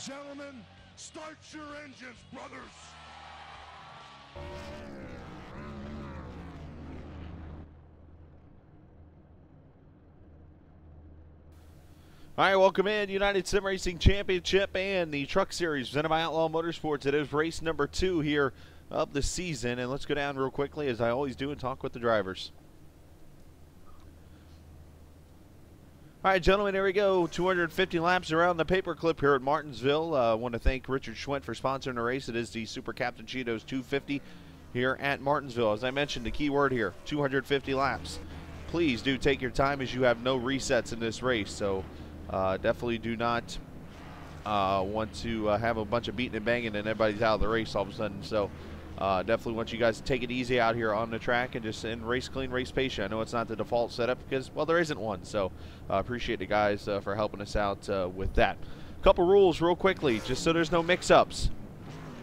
Gentlemen, start your engines, brothers. All right, welcome in United Sim Racing Championship and the Truck Series presented by Outlaw Motorsports. It is race number 2 here of the season, and let's go down real quickly, as I always do, and talk with the drivers. All right, gentlemen, here we go. 250 laps around the paperclip here at Martinsville. I want to thank Richard Schwent for sponsoring the race. It is the Super Captain Cheetos 250 here at Martinsville. As I mentioned, the key word here, 250 laps. Please do take your time, as you have no resets in this race, so definitely do not want to have a bunch of beating and banging and everybody's out of the race all of a sudden. So definitely want you guys to take it easy out here on the track and just race clean, race patient. I know it's not the default setup because, well, there isn't one. So appreciate the guys for helping us out with that. A couple rules real quickly, just so there's no mix-ups.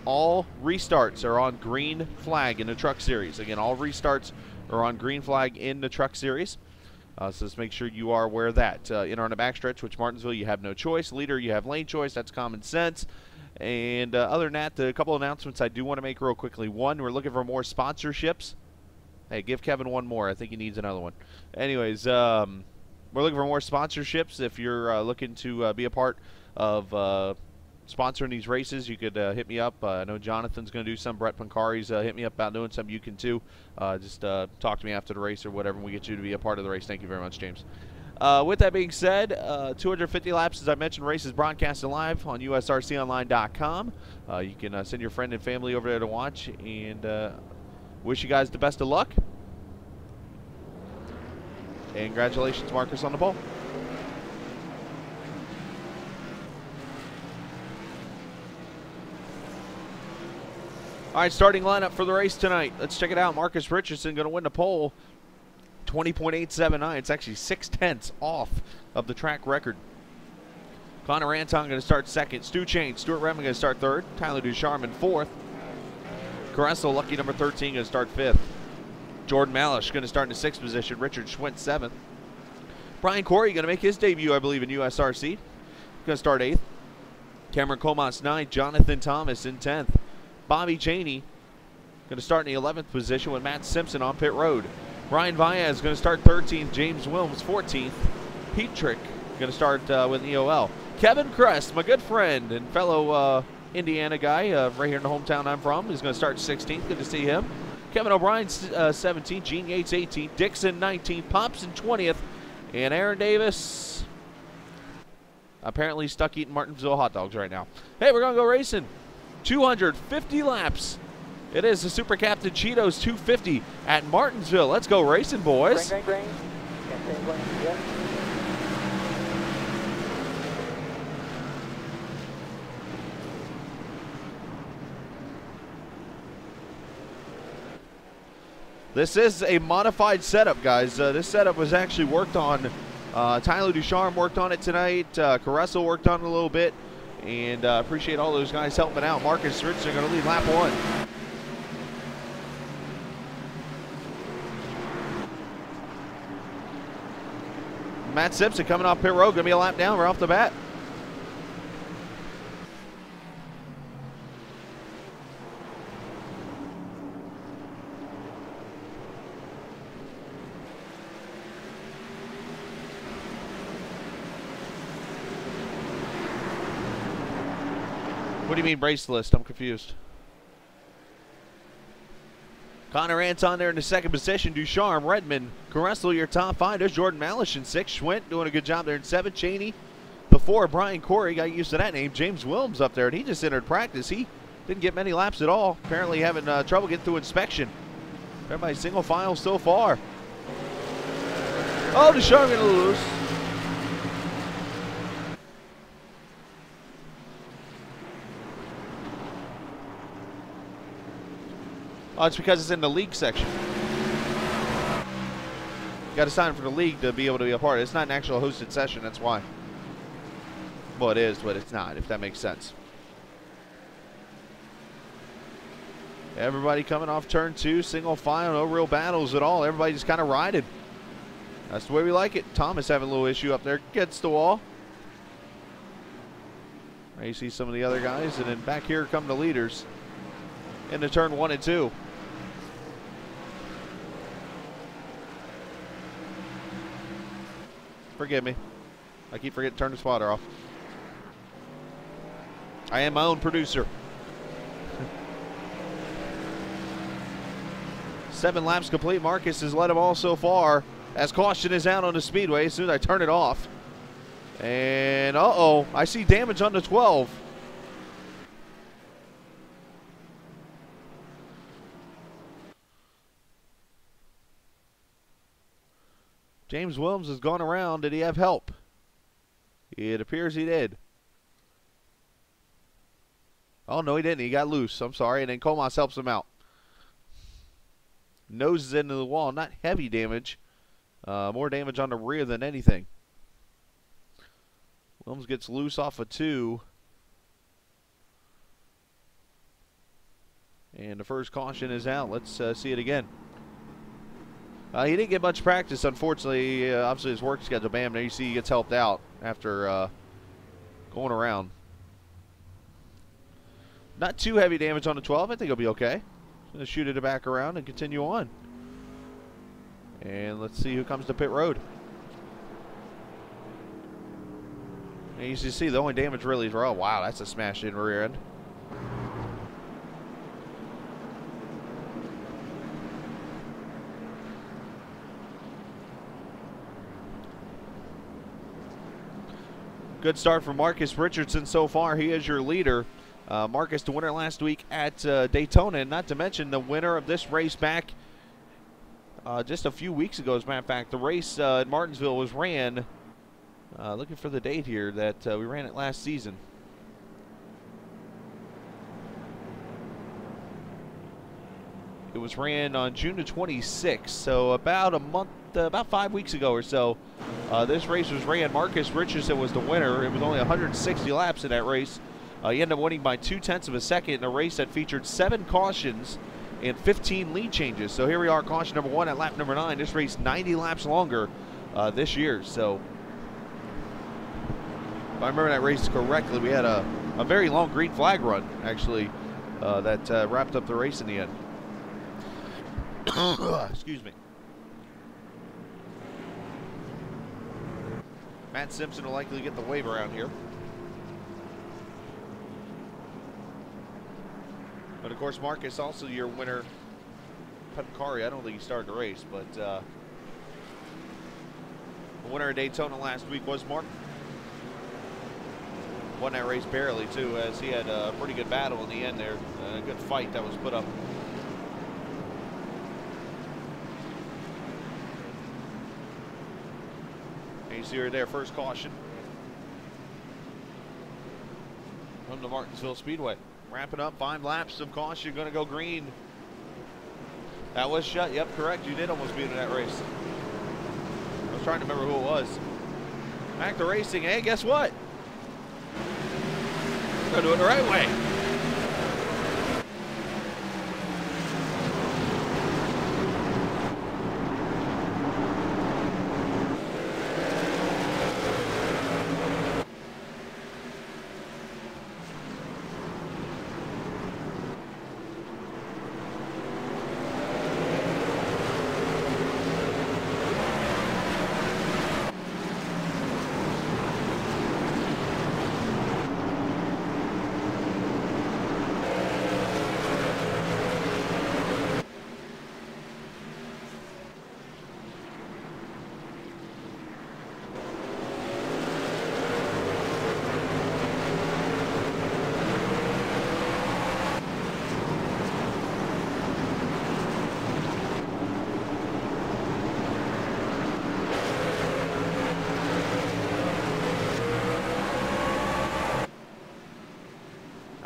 All restarts are on green flag in the Truck Series. Again, all restarts are on green flag in the Truck Series. So just make sure you are aware of that. In on the backstretch, which Martinsville, you have no choice. Leader, you have lane choice. That's common sense. And other than that, a couple announcements I do want to make real quickly. One, we're looking for more sponsorships. Hey, give Kevin one more. I think he needs another one. Anyways, we're looking for more sponsorships. If you're looking to be a part of sponsoring these races, you could hit me up. I know Jonathan's going to do some. Brett Pancari's hit me up about doing some. You can too. Just talk to me after the race or whatever, and we get you to be a part of the race. Thank you very much, James. With that being said, 250 laps, as I mentioned, race is broadcasted live on usrconline.com. You can send your friend and family over there to watch, and wish you guys the best of luck. And congratulations, Marcus, on the pole. All right, starting lineup for the race tonight. Let's check it out. Marcus Richardson going to win the pole. 20.879. It's actually 0.6 off of the track record. Connor Anton going to start second. Stu Chain, Stuart Redmond going to start third. Tyler Ducharme fourth. Carresso, lucky number 13, going to start fifth. Jordan Malish going to start in the sixth position. Richard Schwent seventh. Brian Corey going to make his debut, I believe, in USRC. Going to start eighth. Cameron Comas ninth. Jonathan Thomas in 10th. Bobby Cheney going to start in the 11th position with Matt Simpson on pit road. Ryan Vaez is going to start 13th. James Wilms 14th. Pete Trick going to start with EOL. Kevin Crest, my good friend and fellow Indiana guy right here in the hometown I'm from, is going to start 16th. Good to see him. Kevin O'Brien 17th. Gene Yates 18th. Dixon 19th. Popson 20th. And Aaron Davis apparently stuck eating Martinsville hot dogs right now. Hey, we're going to go racing. 250 laps. It is the Super Captain Cheetos 250 at Martinsville. Let's go racing, boys. This is a modified setup, guys. This setup was actually worked on. Tyler Ducharme worked on it tonight. Carresso worked on it a little bit. And appreciate all those guys helping out. Marcus Richardson going to lead lap 1. Matt Simpson coming off pit road, going to be a lap down right off the bat. What do you mean race list? I'm confused. Connor Anton there in the second position. Ducharme, Redmond, Carresso, your top 5. There's Jordan Malish in 6th. Schwent doing a good job there in 7th. Cheney, the 4. Brian Corey, got used to that name. James Wilms up there, and he just entered practice. He didn't get many laps at all. Apparently having trouble getting through inspection. Everybody's single file so far. Oh, Ducharme going to lose. Oh, it's because it's in the league section. You got to sign for the league to be able to be a part of it. It's not an actual hosted session, that's why. Well, it is, but it's not, if that makes sense. Everybody coming off turn 2, single file, no real battles at all. Everybody just kind of riding. That's the way we like it. Thomas having a little issue up there. Gets the wall. Now you see some of the other guys, and then back here come the leaders into turn 1 and 2. Forgive me. I keep forgetting to turn the spotter off. I am my own producer. 7 laps complete. Marcus has led them all so far as caution is out on the speedway as soon as I turn it off. And uh-oh, I see damage on the 12. James Williams has gone around. Did he have help? It appears he did. Oh, no, he didn't. He got loose. I'm sorry. And then Comas helps him out. Noses into the wall. Not heavy damage. More damage on the rear than anything. Williams gets loose off of 2. And the first caution is out. Let's see it again. He didn't get much practice, unfortunately. Obviously, his work schedule. Bam, there you see he gets helped out after going around. Not too heavy damage on the 12. I think he'll be okay. Going to shoot it back around and continue on. And let's see who comes to pit road. And you see the only damage really is, oh, wow, that's a smash in rear end. Good start for Marcus Richardson so far. He is your leader. Marcus, the winner last week at Daytona, and not to mention the winner of this race back just a few weeks ago, as a matter of fact. The race at Martinsville was ran, looking for the date here, that we ran it last season. It was ran on June the 26th, so about a month, about 5 weeks ago or so. This race was ran. Marcus Richardson was the winner. It was only 160 laps in that race. He ended up winning by 0.2 of a second in a race that featured 7 cautions and 15 lead changes. So here we are, caution number 1 at lap number 9. This race 90 laps longer this year. So if I remember that race correctly, we had a very long green flag run, actually, that wrapped up the race in the end. Excuse me. Matt Simpson will likely get the wave around here. But of course, Marcus, also your winner. Pancari, I don't think he started the race, but the winner of Daytona last week was Mark. Won that race barely, too, as he had a pretty good battle in the end there. A good fight that was put up. And you see her there, first caution from the Martinsville Speedway. Wrapping up 5 laps of caution. You're going to go green. That was shut. Yep, correct. You did almost beat in that race. I was trying to remember who it was. Back to racing. Hey, guess what? We're going to do it the right way.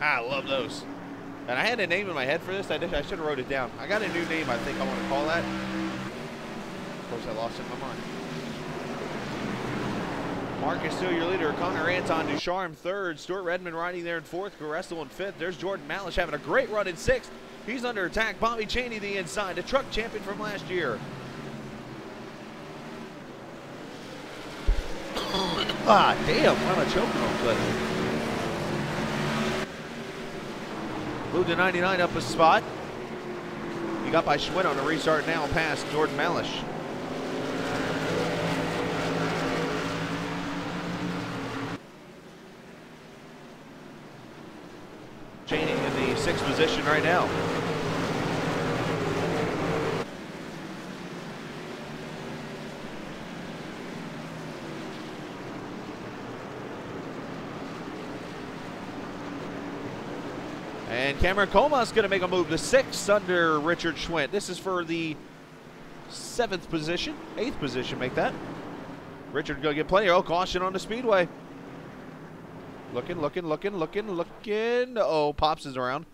I love those. And I had a name in my head for this. I should have wrote it down. I got a new name I think I want to call that. Of course, I lost it in my mind. Marcus still your leader. Connor Anton Ducharme third. Stuart Redmond riding there in fourth. Garrestel in fifth. There's Jordan Malish having a great run in sixth. He's under attack. Bobby Chaney the inside. The truck champion from last year. Ah, damn. Why am I choking on that? Moved to 99 up a spot. He got by Schwinn on a restart now past Jordan Malish. Chaney in the 6th position right now. And Cameron Comas going to make a move to 6th under Richard Schwinn. This is for the 7th position, 8th position, make that. Richard going to get plenty. Oh, caution on the speedway. Looking. Uh-oh, Pops is around.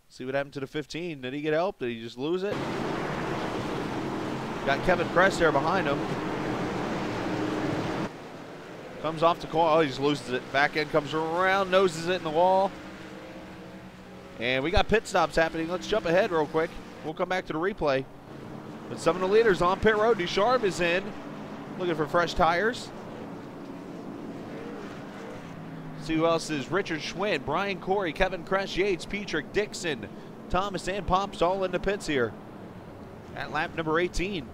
See what happened to the 15. Did he get help? Did he just lose it? Got Kevin Kress there behind him. Comes off the corner. Oh, he just loses it. Back end comes around, noses it in the wall. And we got pit stops happening. Let's jump ahead real quick. We'll come back to the replay. But some of the leaders on pit road. Ducharme is in, looking for fresh tires. See who else is Richard Schwinn, Brian Corey, Kevin Kress, Yates, Petrick, Dixon, Thomas, and Pops all in the pits here at lap number 18.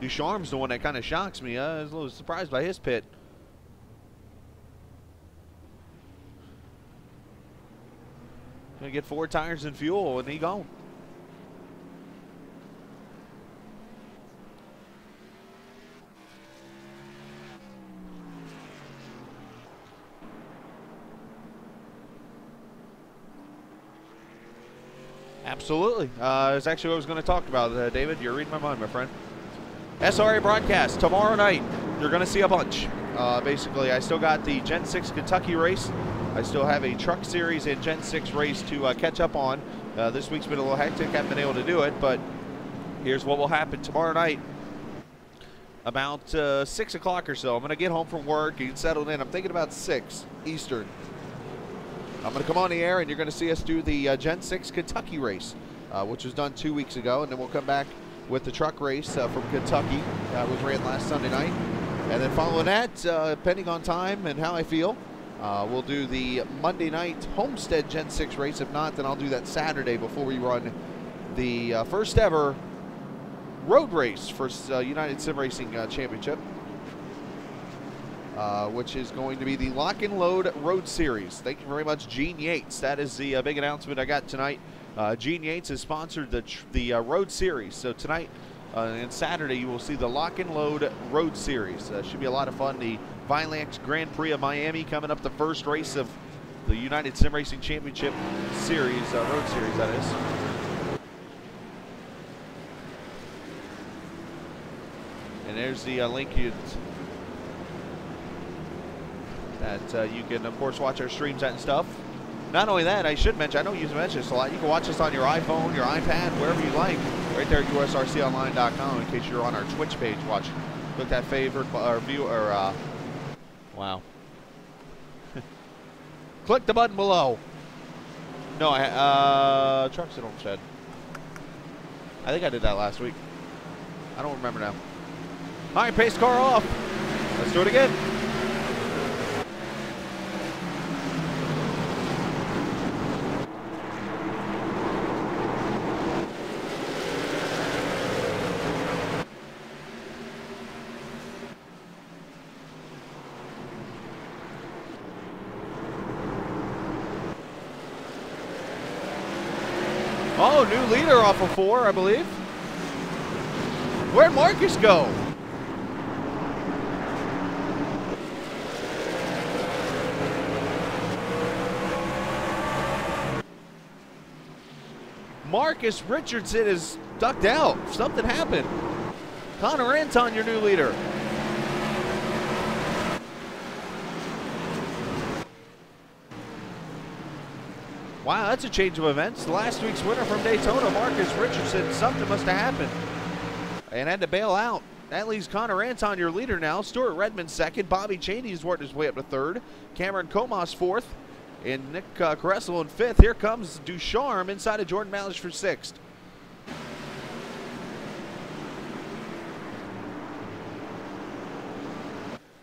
Ducharme's the one that kind of shocks me. I was a little surprised by his pit. Gonna get 4 tires and fuel, and he gone. Absolutely. It's actually what I was going to talk about. David, you're reading my mind, my friend. SRA broadcast tomorrow night. You're going to see a bunch. Basically, I still got the Gen 6 Kentucky race. I still have a Truck Series and Gen 6 race to catch up on. This week's been a little hectic. Haven't been able to do it, but here's what will happen tomorrow night. About 6 o'clock or so, I'm going to get home from work and get settled in. I'm thinking about 6 Eastern. I'm going to come on the air, and you're going to see us do the Gen 6 Kentucky race, which was done 2 weeks ago, and then we'll come back with the truck race from Kentucky that was ran last Sunday night. And then following that, depending on time and how I feel, we'll do the Monday night Homestead Gen 6 race. If not, then I'll do that Saturday before we run the first ever road race for United Sim Racing Championship, which is going to be the Lock and Load Road Series. Thank you very much, Gene Yates. That is the big announcement I got tonight. Gene Yates has sponsored the Road Series. So tonight and Saturday, you will see the Lock and Load Road Series. Should be a lot of fun. The Vilax Grand Prix of Miami coming up, the first race of the United Sim Racing Championship Series, Road Series, that is. And there's the link that you can, of course, watch our streams at and stuff. Not only that, I should mention, I know you mentioned this a lot, you can watch us on your iPhone, your iPad, wherever you like, right there at usrconline.com in case you're on our Twitch page watching. Click that favorite or view or, wow. Click the button below. No, trucks in Olmsted. I think I did that last week. I don't remember now. All right, pace car off. Let's do it again. Oh, new leader off of 4, I believe. Where'd Marcus go? Marcus Richardson is ducked out. Something happened. Connor Anton, your new leader. Wow, that's a change of events. Last week's winner from Daytona, Marcus Richardson, something must have happened and had to bail out. That leaves Connor Anton, your leader now. Stuart Redmond second. Bobby Chaney's worked his way up to third. Cameron Comas fourth. And Nick Caressel in fifth. Here comes Ducharme inside of Jordan Malish for sixth.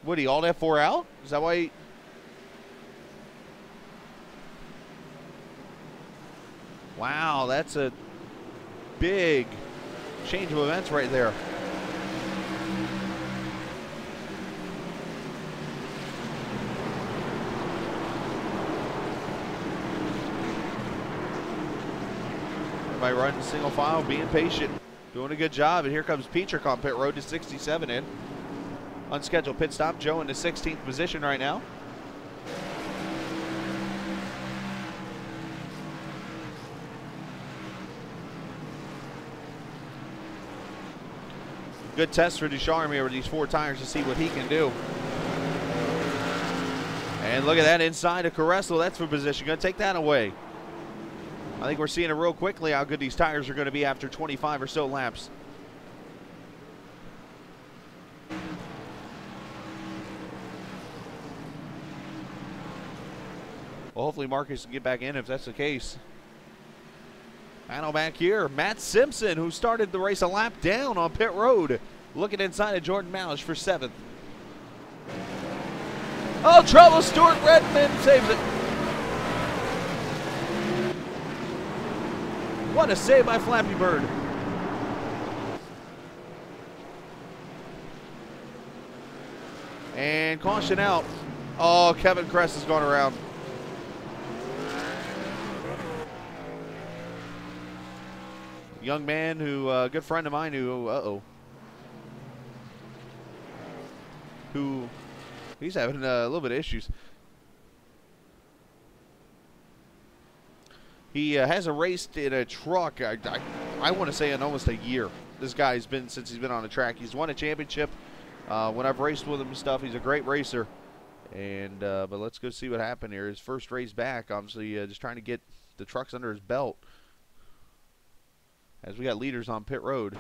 What, he alt F4 out? Is that why he... Wow, that's a big change of events right there. Everybody running single file, being patient, doing a good job. And here comes Petrick on pit road to 67 in. Unscheduled pit stop. Joe in the 16th position right now. Good test for Ducharme here with these 4 tires to see what he can do. And look at that inside of Caressel. That's for position. Going to take that away. I think we're seeing it real quickly how good these tires are going to be after 25 or so laps. Well, hopefully Marcus can get back in if that's the case. Panel back here, Matt Simpson, who started the race a lap down on pit road. Looking inside of Jordan Malish for 7th. Oh, trouble, Stuart Redmond saves it. What a save by Flappy Bird. And caution out. Oh, Kevin Kress has gone around. Young man who, good friend of mine who, who, he's having a little bit of issues. He hasn't raced in a truck, I want to say, in almost a year. This guy's been, since he's been on the track. He's won a championship when I've raced with him and stuff. He's a great racer. And, but let's go see what happened here. His first race back, obviously, just trying to get the trucks under his belt. As we got leaders on pit road.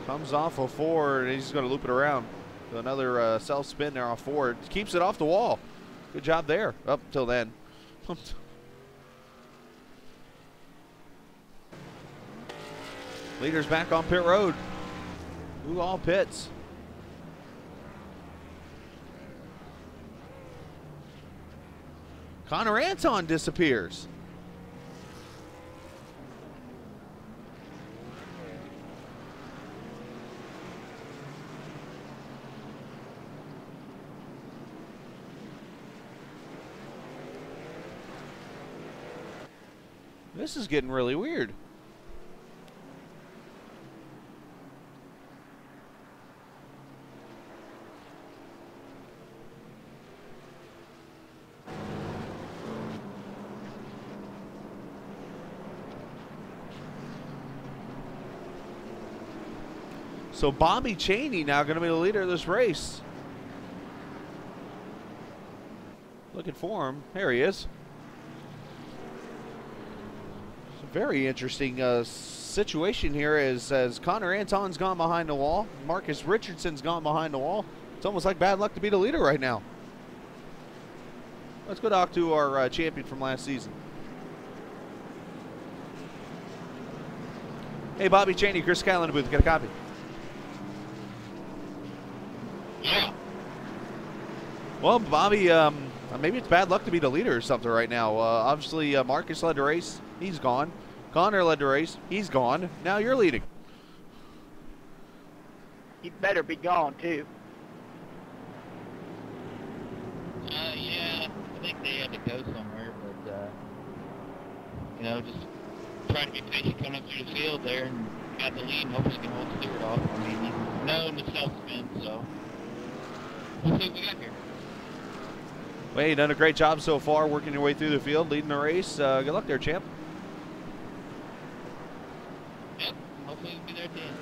Comes off a 4, and he's going to loop it around. So another self-spin there off 4. Keeps it off the wall. Good job there, up until then. Leaders back on pit road. Who all pits? Connor Anton disappears. This is getting really weird. So Bobby Chaney now going to be the leader of this race. Looking for him. There he is. Very interesting situation here as Connor Anton's gone behind the wall. Marcus Richardson's gone behind the wall. It's almost like bad luck to be the leader right now. Let's go talk to our champion from last season. Hey, Bobby Chaney, Chris Kyle in the booth. Get a copy. Yeah. Well, Bobby, maybe it's bad luck to be the leader or something right now. Obviously, Marcus led the race. He's gone. Connor led the race. He's gone. Now you're leading. He better be gone, too. Yeah, I think they had to go somewhere, but, you know, just trying to be patient coming up through the field there and got the lead and hopefully can hold Stewart off. I mean, he's known to self-spin, so we'll see what we got here. Well, you've done a great job so far working your way through the field, leading the race. Good luck there, champ. Yep, hopefully we'll be there at the end.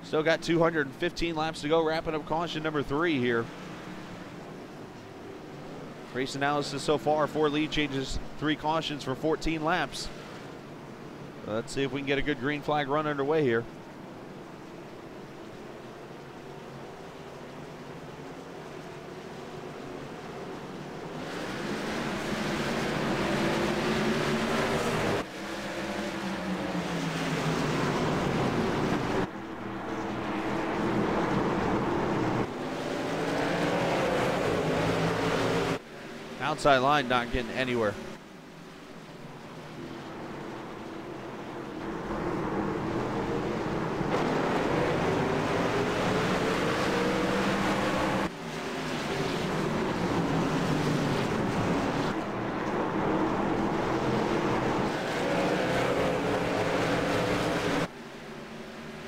Still got 215 laps to go, wrapping up caution number 3 here. Race analysis so far, 4 lead changes, 3 cautions for 14 laps. Let's see if we can get a good green flag run underway here. Outside line not getting anywhere.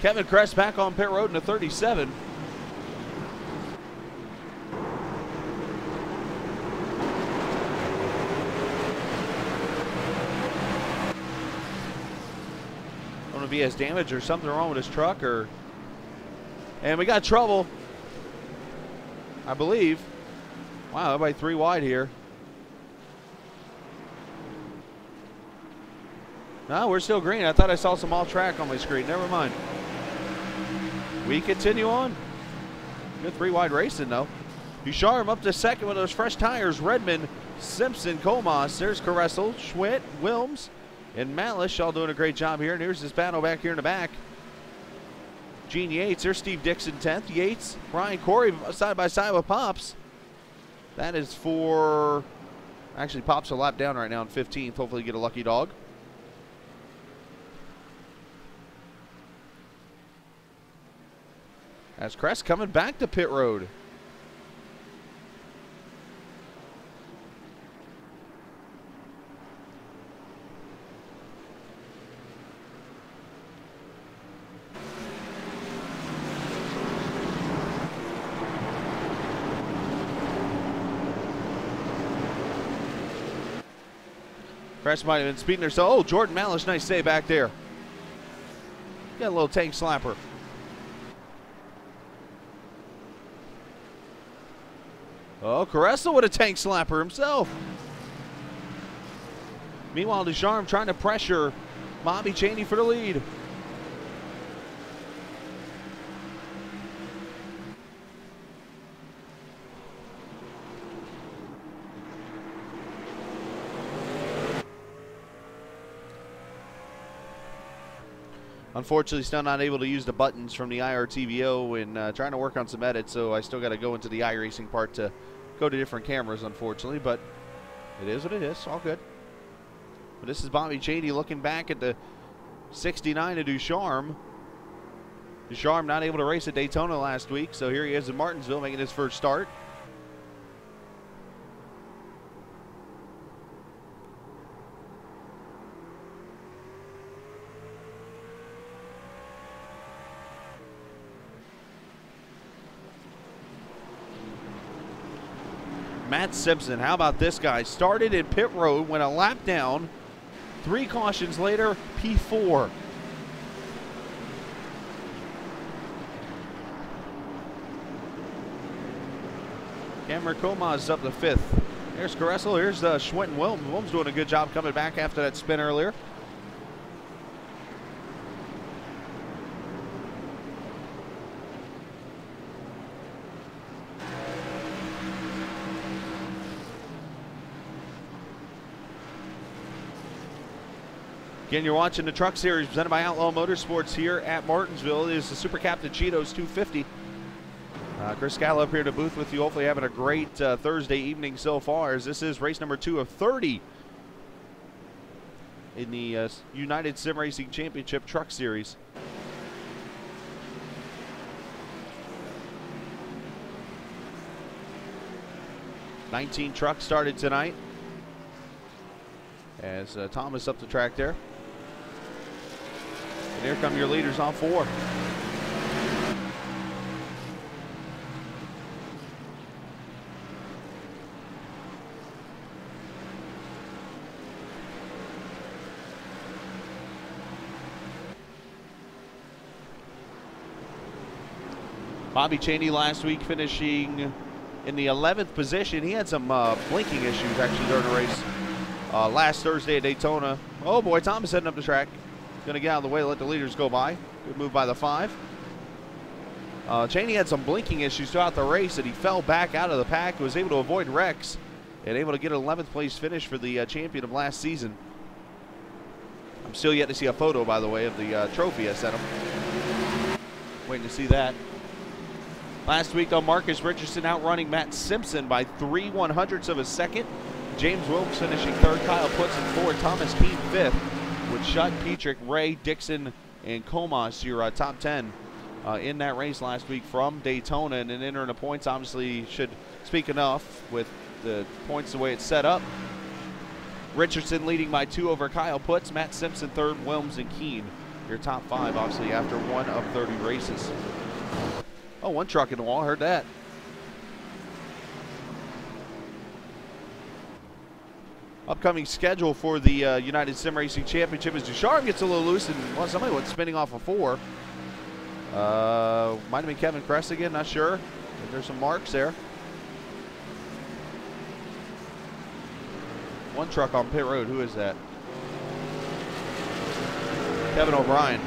Kevin Kress back on pit road in a 37. I don't know if he has damage or something wrong with his truck, or. And we got trouble, I believe. Wow, everybody 3 wide here. No, we're still green. I thought I saw some off track on my screen. Never mind. We continue on. Good 3 wide racing, though. Ducharme up to second with those fresh tires. Redmond, Simpson, Comas. There's Caressel, Schwitt, Wilms, and Malish all doing a great job here. And here's this battle back here in the back. Gene Yates. There's Steve Dixon 10th. Yates, Brian Corey side by side with Pops. That is for. Actually, Pops a lap down right now in 15th. Hopefully, get a lucky dog. As Kress coming back to pit road. Kress might have been speeding there. So, oh, Jordan Malish, nice save back there. Got a little tank slapper. Oh, Caressa with a tank slapper himself. Meanwhile, Ducharme trying to pressure Bobby Cheney for the lead. Unfortunately, still not able to use the buttons from the IRTVO and trying to work on some edits, so I still got to go into the iRacing part to go to different cameras, unfortunately, but it is what it is. All good. But this is Bobby Cheney looking back at the 69 of Ducharme. Ducharme not able to race at Daytona last week, so here he is in Martinsville making his first start. Matt Simpson, how about this guy? Started in pit road, went a lap down. 3 cautions later, P4. Cameron Comas up to 5th. There's Caressel, here's Schwitt and Wilms. Wilms doing a good job coming back after that spin earlier. Again, you're watching the Truck Series presented by Outlaw Motorsports here at Martinsville. It is the Super Captain Cheetos 250. Chris Scala up here in the booth with you. Hopefully having a great Thursday evening so far, as this is race number 2 of 30 in the United Sim Racing Championship Truck Series. $19 trucks started tonight. As Thomas up the track there. And here come your leaders on 4. Bobby Cheney last week finishing in the 11th position. He had some blinking issues actually during the race last Thursday at Daytona. Oh boy, Thomas heading up the track. Gonna get out of the way to let the leaders go by. Good move by the 5. Cheney had some blinking issues throughout the race and he fell back out of the pack, was able to avoid wrecks and able to get an 11th place finish for the champion of last season. I'm still yet to see a photo, by the way, of the trophy I sent him. Waiting to see that. Last week, though, Marcus Richardson outrunning Matt Simpson by 3/100ths of a second. James Wilkes finishing third, Kyle Putz in fourth, Thomas Keene fifth, with Shutt, Petrick, Ray, Dixon, and Comas, your top 10 in that race last week from Daytona. And then entering the points obviously should speak enough with the points the way it's set up. Richardson leading by 2 over Kyle Putz, Matt Simpson third, Wilms and Keene your top 5, obviously, after 1 of 30 races. Oh, one truck in the wall, heard that. Upcoming schedule for the United Sim Racing Championship is Ducharme gets a little loose, and well, somebody went spinning off a 4. Might have been Kevin Kress again, not sure. There's some marks there. One truck on pit road, who is that? Kevin O'Brien.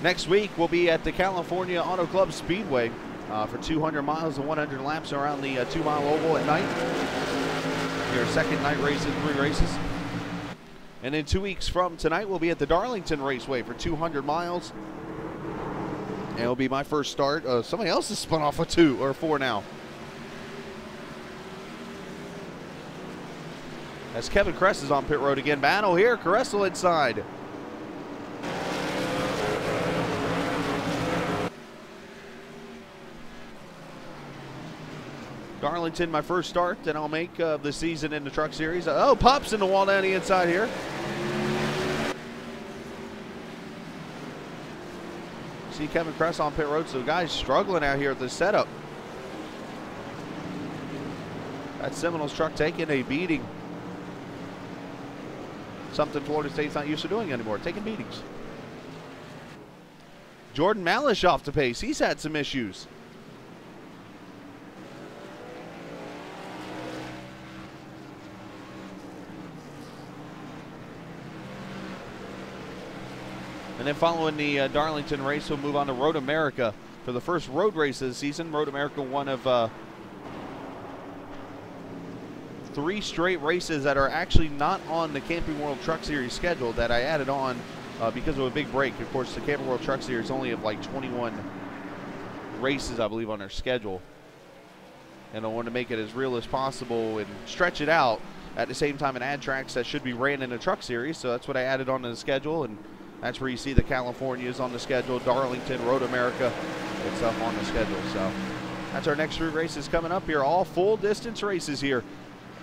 Next week, we'll be at the California Auto Club Speedway for 200 miles and 100 laps around the 2-mile oval at night. Your second night race in 3 races. And then 2 weeks from tonight, we'll be at the Darlington Raceway for 200 miles. And it'll be my first start. Somebody else has spun off a 2 or 4 now. As Kevin Kress is on pit road again. Battle here, Caressel inside. Darlington, my first start that I'll make this season in the Truck Series. Oh, pops in the wall down the inside here. See Kevin Kress on pit road, so the guy's struggling out here at the setup. That Seminoles truck taking a beating. Something Florida State's not used to doing anymore, taking beatings. Jordan Malish off the pace. He's had some issues. And then following the Darlington race, we'll move on to Road America for the first road race of the season. Road America, one of 3 straight races that are actually not on the Camping World Truck Series schedule that I added on because of a big break. Of course, the Camping World Truck Series only have like 21 races, I believe, on their schedule. And I want to make it as real as possible and stretch it out at the same time and add tracks that should be ran in the Truck Series. So that's what I added onto the schedule, and that's where you see the Californias on the schedule, Darlington, Road America, it's up on the schedule. So that's our next 3 races coming up here, all full distance races here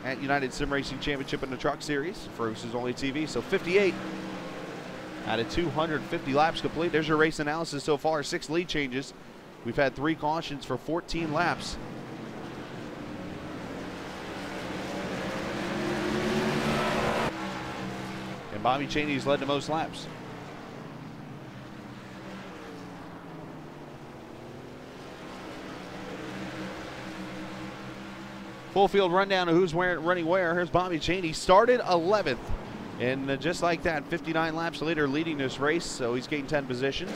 at United Sim Racing Championship in the Truck Series. Ferguson's only TV, so 58 out of 250 laps complete. There's your race analysis so far, 6 lead changes. We've had 3 cautions for 14 laps. And Bobby Cheney's led the most laps. Full field rundown of who's running where. Here's Bobby Cheney. Started 11th. And just like that, 59 laps later, leading this race. So he's gained 10 positions.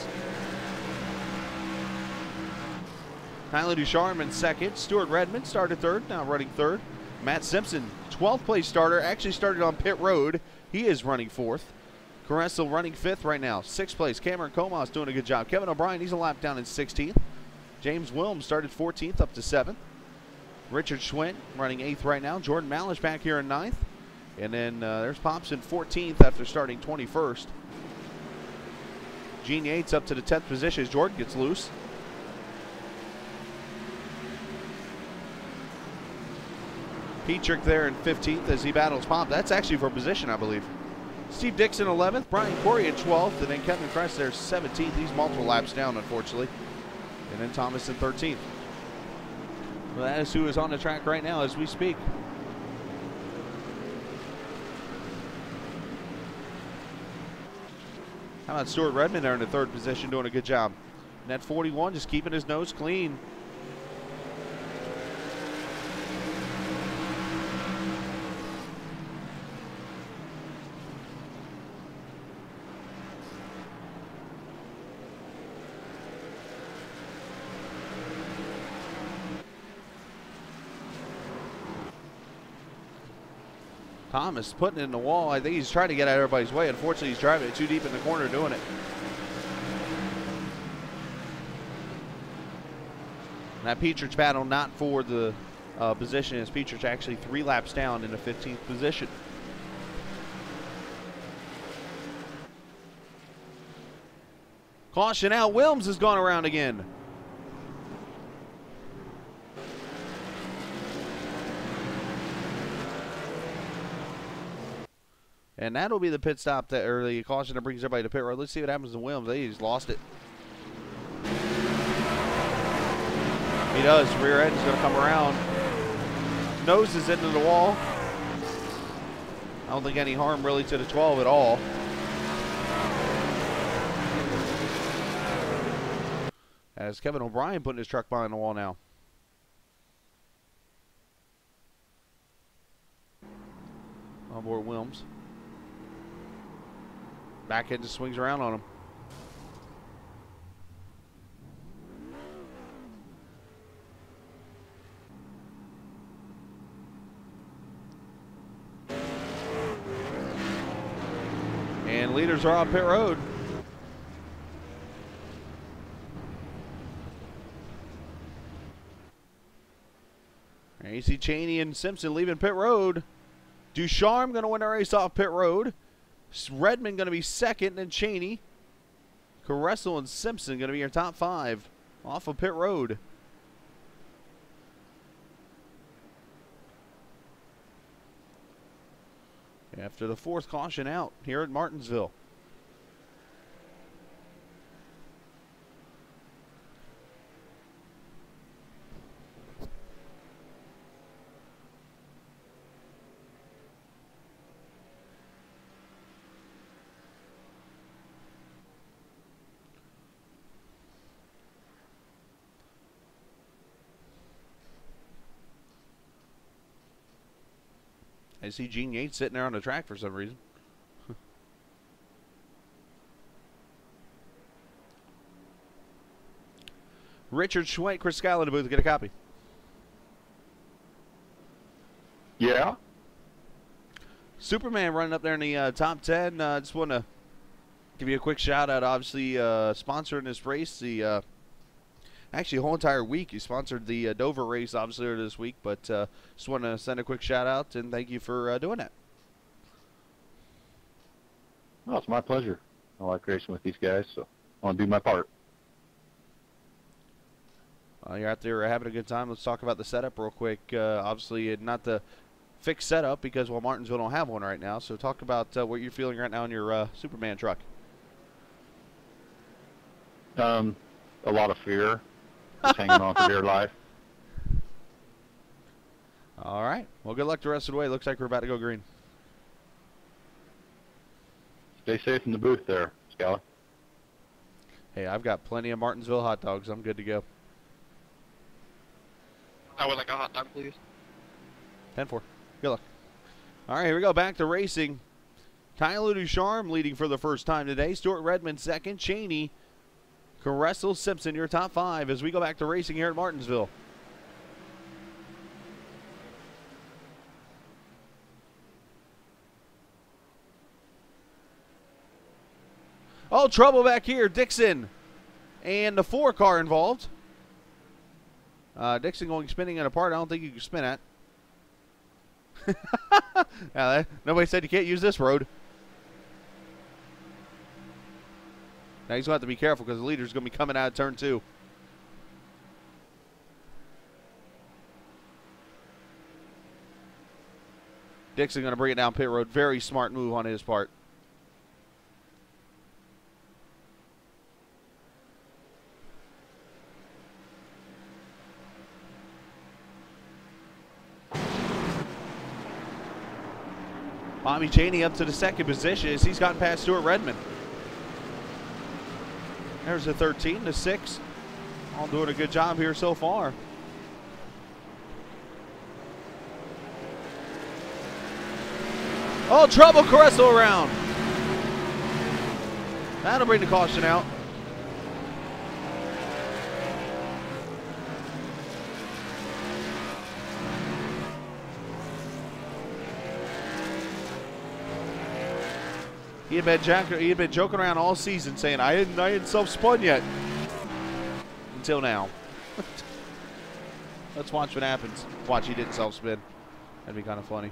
Tyler Ducharme in second. Stuart Redmond started third, now running third. Matt Simpson, 12th place starter, actually started on pit road. He is running 4th. Caressel running 5th right now. 6th place. Cameron Comas doing a good job. Kevin O'Brien, he's a lap down in 16th. James Wilms started 14th up to 7th. Richard Schwint running 8th right now. Jordan Malish back here in 9th. And then there's Pops in 14th after starting 21st. Gene Yates up to the 10th position as Jordan gets loose. Petrick there in 15th as he battles Pop. That's actually for position, I believe. Steve Dixon 11th. Brian Corey in 12th. And then Kevin Kress there 17th. He's multiple laps down, unfortunately. And then Thomas in 13th. Well, that is who is on the track right now as we speak. How about Stuart Redmond there in the 3rd position doing a good job. And at 41, just keeping his nose clean. Thomas putting it in the wall. I think he's trying to get out of everybody's way. Unfortunately, he's driving it too deep in the corner doing it. And that Petrich battle not for the position, as Petrich actually 3 laps down in the 15th position. Caution out. Wilms has gone around again. And that'll be the pit stop that, or the caution that brings everybody to pit road. Let's see what happens to Wilms. He's lost it. He does. Rear end is going to come around. Nose is into the wall. I don't think any harm really to the 12 at all. As Kevin O'Brien putting his truck behind the wall now. On board Wilms. Back end just swings around on him. And leaders are on pit road. And you see Cheney and Simpson leaving pit road. Ducharme going to win the race off pit road. Redmond going to be second, and Cheney, Caressel, and Simpson going to be your top 5 off of pit road. After the 4th caution out here at Martinsville. I see Gene Yates sitting there on the track for some reason. Richard Schwenk, Chris Scala in the booth. Get a copy. Yeah. Superman running up there in the top 10. Just want to give you a quick shout out. Obviously, sponsoring this race. Actually, the whole entire week. He sponsored the Dover race, obviously, this week. But just want to send a quick shout out and thank you for doing that. Oh, it's my pleasure. I like racing with these guys, so I want to do my part. You're out there having a good time. Let's talk about the setup real quick. Obviously, not the fixed setup because, well, Martinsville don't have one right now. So talk about what you're feeling right now in your Superman truck. A lot of fear. Just hanging on for dear life. All right. Well, good luck the rest of the way. Looks like we're about to go green. Stay safe in the booth there, Scala. Hey, I've got plenty of Martinsville hot dogs. I'm good to go. I would like a hot dog, please. 10-4. Good luck. All right, here we go. Back to racing. Tyler Ducharme leading for the first time today. Stuart Redmond second. Cheney, Caressel, Simpson, your top 5 as we go back to racing here at Martinsville. Oh, trouble back here. Dixon and the 4 car involved. Dixon going spinning it apart. I don't think you can spin at. Nobody said you can't use this road. Now he's going to have to be careful because the leader's going to be coming out of turn 2. Dixon going to bring it down pit road. Very smart move on his part. Bobby Cheney up to the 2nd position as he's gotten past Stuart Redmond. There's the 13, the 6. All doing a good job here so far. Oh, trouble, Caressel around. That'll bring the caution out. He had been joking around all season saying, I hadn't self-spun yet. Until now. Let's watch what happens. Watch, he didn't self-spin. That'd be kind of funny.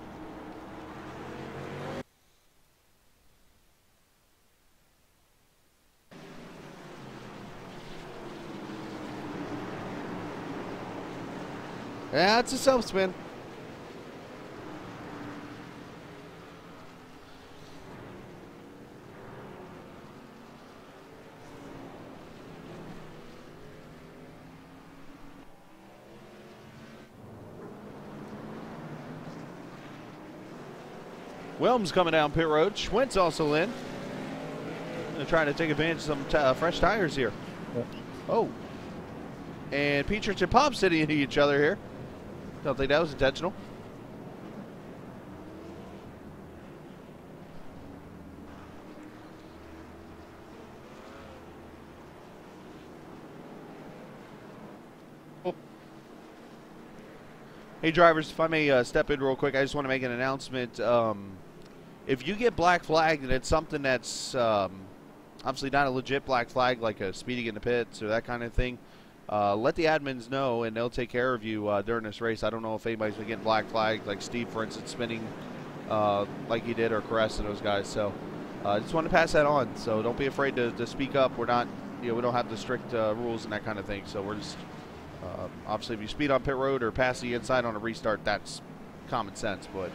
Yeah, it's a self-spin. Wilms coming down pit road. Schwint's also in. They're trying to take advantage of some fresh tires here. Oh. And Petrich and Pop sitting into each other here. Don't think that was intentional. Hey drivers, if I may step in real quick, I just want to make an announcement. If you get black flagged and it's something that's obviously not a legit black flag, like a speeding in the pits or that kind of thing, let the admins know and they'll take care of you during this race. I don't know if anybody's been getting black flagged, like Steve, for instance, spinning like he did, or Caress and those guys. So I just want to pass that on. So don't be afraid to speak up. We're not, we don't have the strict rules and that kind of thing. So we're just obviously, if you speed on pit road or pass the inside on a restart, that's common sense. But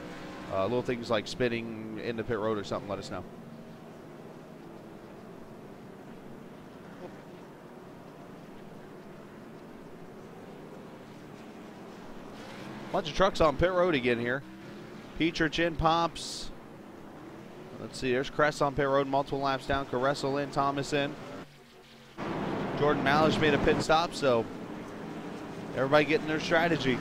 little things like spinning in the pit road or something, let us know. Bunch of trucks on pit road again here. Petrich in, Pops. Let's see, there's Cress on pit road, multiple laps down. Caressel in, Thomas in. Jordan Malish made a pit stop, so everybody getting their strategy.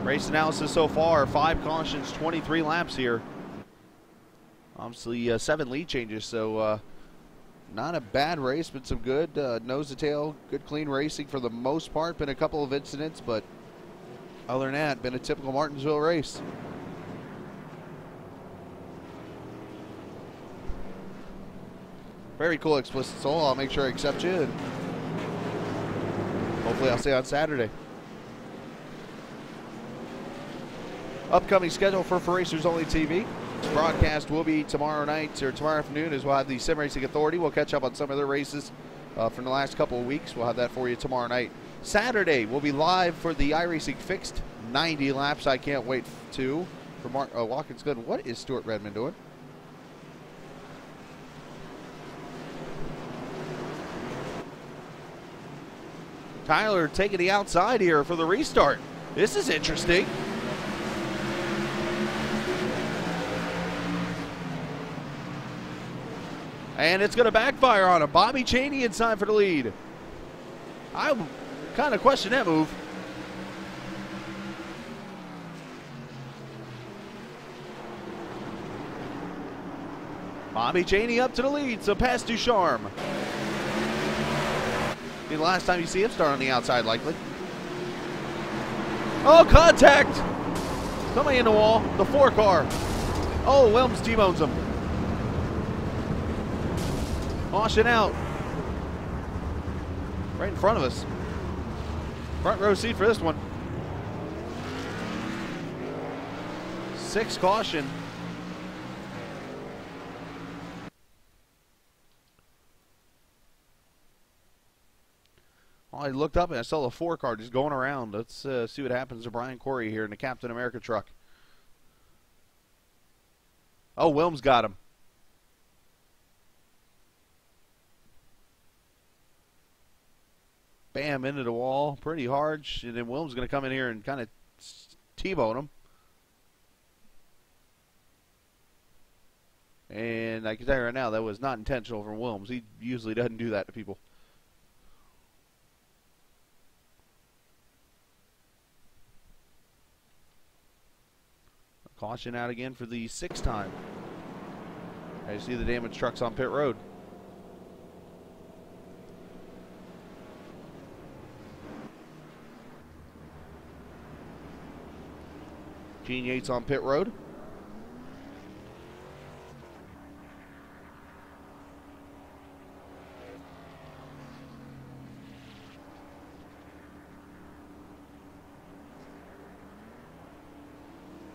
Race analysis so far, 5 cautions, 23 laps here. Obviously 7 lead changes, so not a bad race, but some good nose to tail, good clean racing for the most part. Been a couple of incidents, but other than that, been a typical Martinsville race. Very cool, Explicit Soul. I'll make sure I accept you, and hopefully I'll see you on Saturday. Upcoming schedule for Racers Only TV. This broadcast will be tomorrow night or tomorrow afternoon, as we'll have the Sim Racing Authority. We'll catch up on some of their races from the last couple of weeks. We'll have that for you tomorrow night. Saturday, we'll be live for the iRacing Fixed 90 laps. I can't wait to. For Mark Watkins Good. What is Stuart Redmond doing? Tyler taking the outside here for the restart. This is interesting. And it's going to backfire on him. Bobby Chaney inside for the lead. I kind of question that move. Bobby Chaney up to the lead, so past Ducharme. Be the last time you see him start on the outside, likely. Oh, contact! Somebody in the wall. The 4 car. Oh, Wilms T-bones him. Caution out. Right in front of us. Front row seat for this one. 6 caution. Well, I looked up and I saw the 4 car just going around. Let's see what happens to Brian Corey here in the Captain America truck. Oh, Wilms got him. Bam, into the wall pretty hard. And then Wilms going to come in here and kind of T-bone him. And I can tell you right now, that was not intentional from Wilms. He usually doesn't do that to people. Caution out again for the 6th time. As you see the damaged trucks on pit road. Gene Yates on pit road.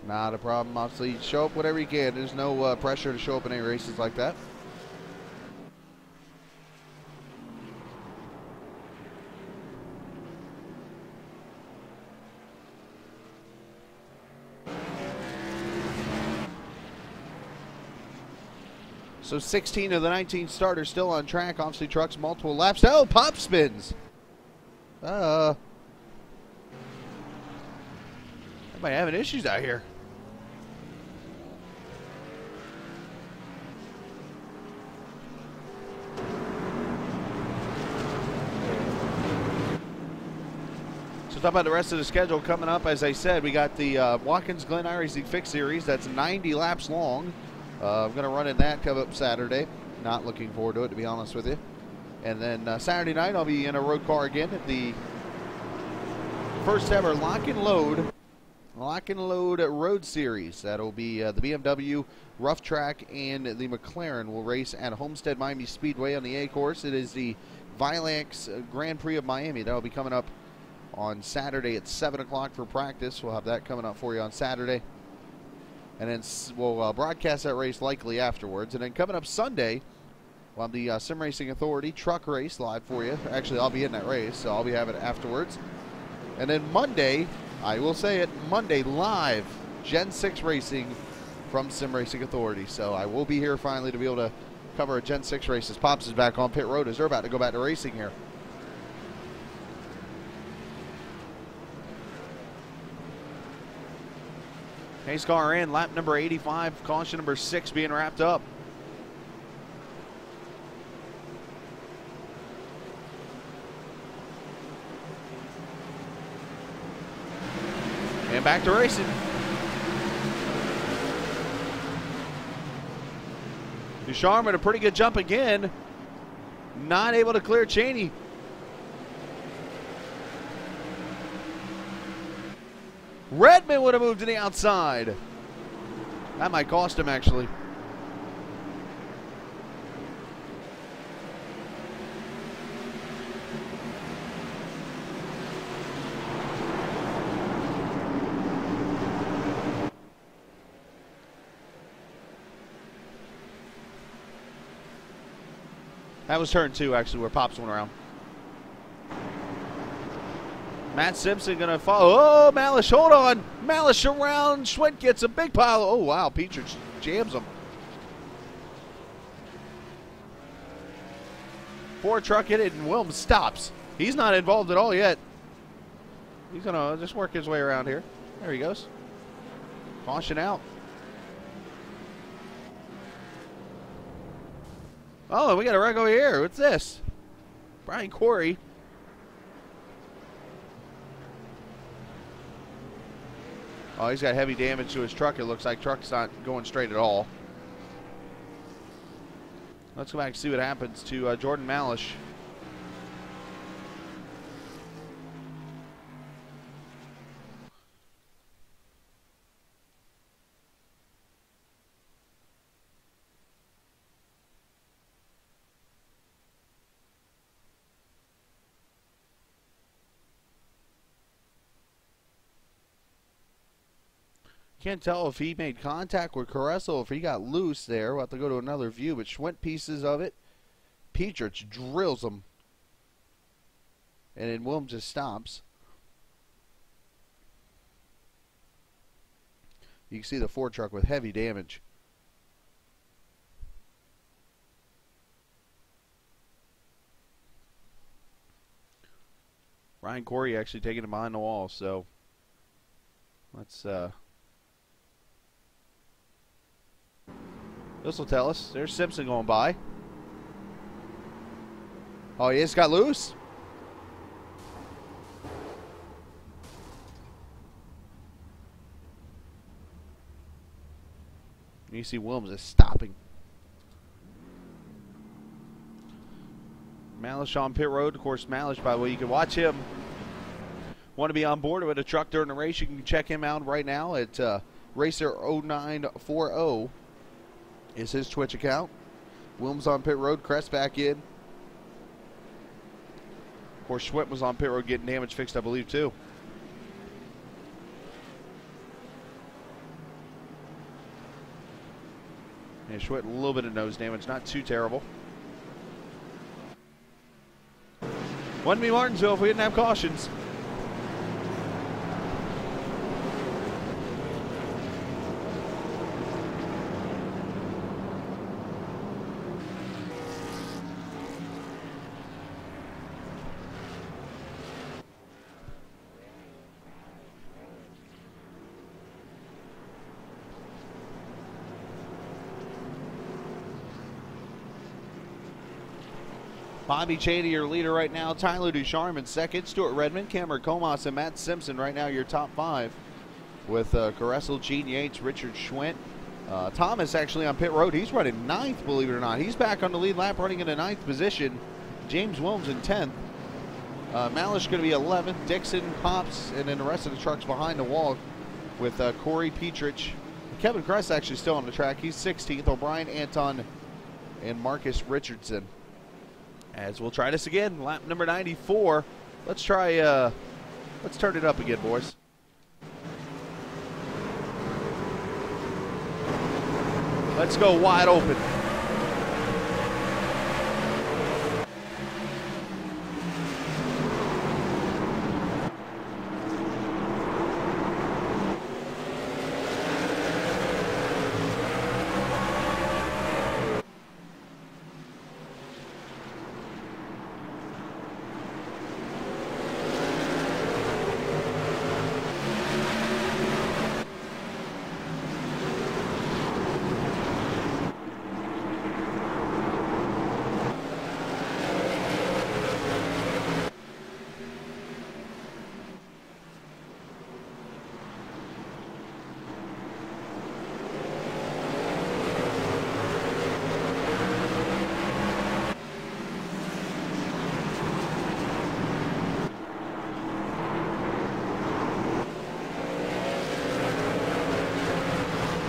Not a problem. Obviously, show up whatever you can. There's no pressure to show up in any races like that. So 16 of the 19 starters still on track. Obviously, trucks multiple laps. Oh, pop spins. Everybody having issues out here. So talk about the rest of the schedule coming up. As I said, we got the Watkins Glen iRacing Fix Series. That's 90 laps long. I'm going to run in that come up Saturday. Not looking forward to it, to be honest with you. And then Saturday night, I'll be in a road car again at the first ever Lock and Load Road Series. That'll be the BMW Rough Track and the McLaren will race at Homestead Miami Speedway on the A course. It is the Vilax Grand Prix of Miami. That'll be coming up on Saturday at 7 o'clock for practice. We'll have that coming up for you on Saturday. And then we'll broadcast that race likely afterwards. And then coming up Sunday, we'll have the Sim Racing Authority truck race live for you. Actually, I'll be in that race, so I'll be having it afterwards. And then Monday, I will say it, Monday live, Gen 6 racing from Sim Racing Authority. So I will be here finally to be able to cover a Gen 6 race as Pops is back on pit road as they're about to go back to racing here. Pace car in, lap number 85, caution number 6 being wrapped up. And back to racing. Ducharme with a pretty good jump again. Not able to clear Cheney. Redmond would have moved to the outside. That might cost him, actually. That was turn 2, actually, where Pops went around. Matt Simpson going to follow. Oh, Malish, hold on. Malish around. Schwint gets a big pile. Oh, wow. Petrich jams him. Ford truck hit it, and Wilms stops. He's not involved at all yet. He's going to just work his way around here. There he goes. Caution out. Oh, we got a wreck over here. What's this? Brian Corey. Oh, he's got heavy damage to his truck. It looks like truck's not going straight at all. Let's go back and see what happens to Jordan Malish. Can't tell if he made contact with Carresso, if he got loose there. We'll have to go to another view, but Schwint pieces of it. Petrich drills him. And then Wilms just stops. You can see the Ford truck with heavy damage. Ryan Corey actually taking him behind the wall, so let's this will tell us. There's Simpson going by. Oh, he just got loose. You see Wilms is stopping. Malish on pit road. Of course, Malish, by the way, you can watch him Want to be on board with a truck during the race, you can check him out right now at Racer0940 is his Twitch account. Wilms on pit road, Crest back in. Of course, Schwint was on pit road getting damage fixed, I believe, too. And Schwint, a little bit of nose damage, not too terrible. Wouldn't be Martinsville if we didn't have cautions. Bobby Cheney, your leader right now. Tyler Ducharme in second. Stuart Redmond, Cameron Comas, and Matt Simpson right now your top 5. With Caressel, Gene Yates, Richard Schwint. Thomas actually on pit road. He's running 9th, believe it or not. He's back on the lead lap, running in the 9th position. James Wilms in 10th. Malish going to be 11th. Dixon, Pops, and then the rest of the trucks behind the wall with Corey Petrich. Kevin Kress actually still on the track. He's 16th. O'Brien, Anton, and Marcus Richardson. As we'll try this again, lap number 94. Let's try, let's turn it up again, boys. Let's go wide open.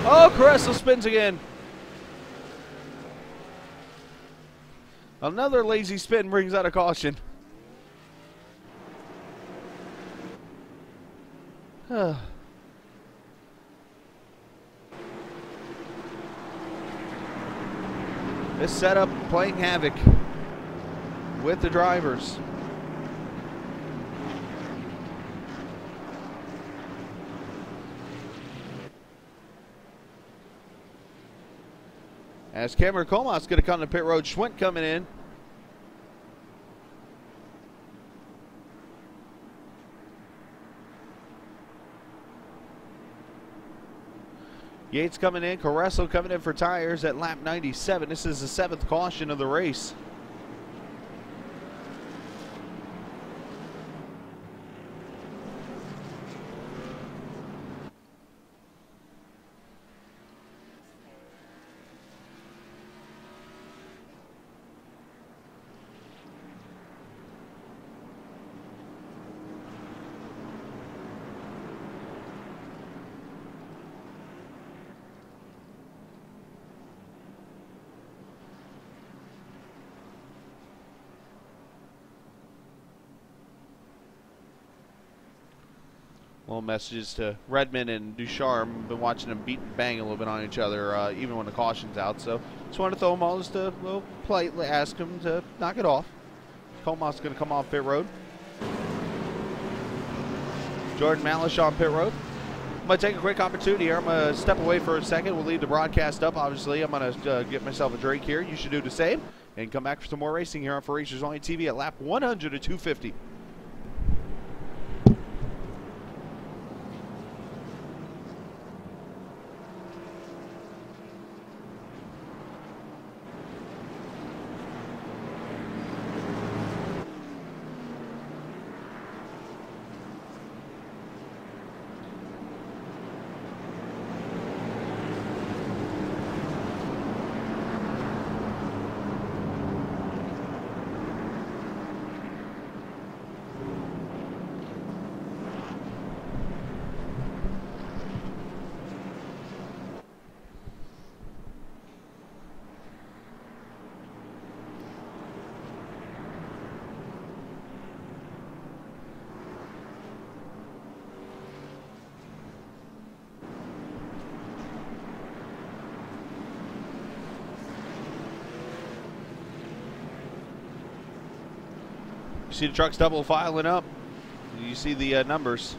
Oh, Caressel spins again. Another lazy spin brings out a caution. This setup playing havoc with the drivers. As Cameron Comas going to come to pit road, Schwint coming in. Yates coming in, Caressel coming in for tires at lap 97. This is the 7th caution of the race. Little messages to Redmond and Ducharme. Been watching them beat and bang a little bit on each other, even when the caution's out. So just want to throw them all just a little politely ask them to knock it off. Comas going to come off pit road. Jordan Malish on pit road. I'm going to take a quick opportunity here. I'm going to step away for a second. We'll leave the broadcast up. Obviously, I'm going to get myself a drink here. You should do the same. And come back for some more racing here on For Racers Only TV at lap 100 of 250. You see the trucks double filing up. You see the numbers.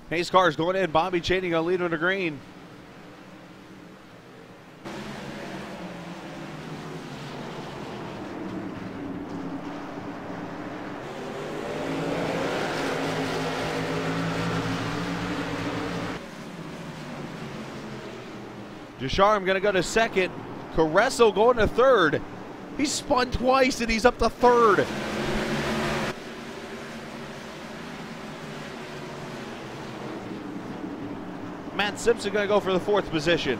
Hayes car's going in. Bobby Cheney going to lead on the green. Ducharme going to go to second. Carreso going to third. He spun twice and he's up to third. Matt Simpson going to go for the fourth position.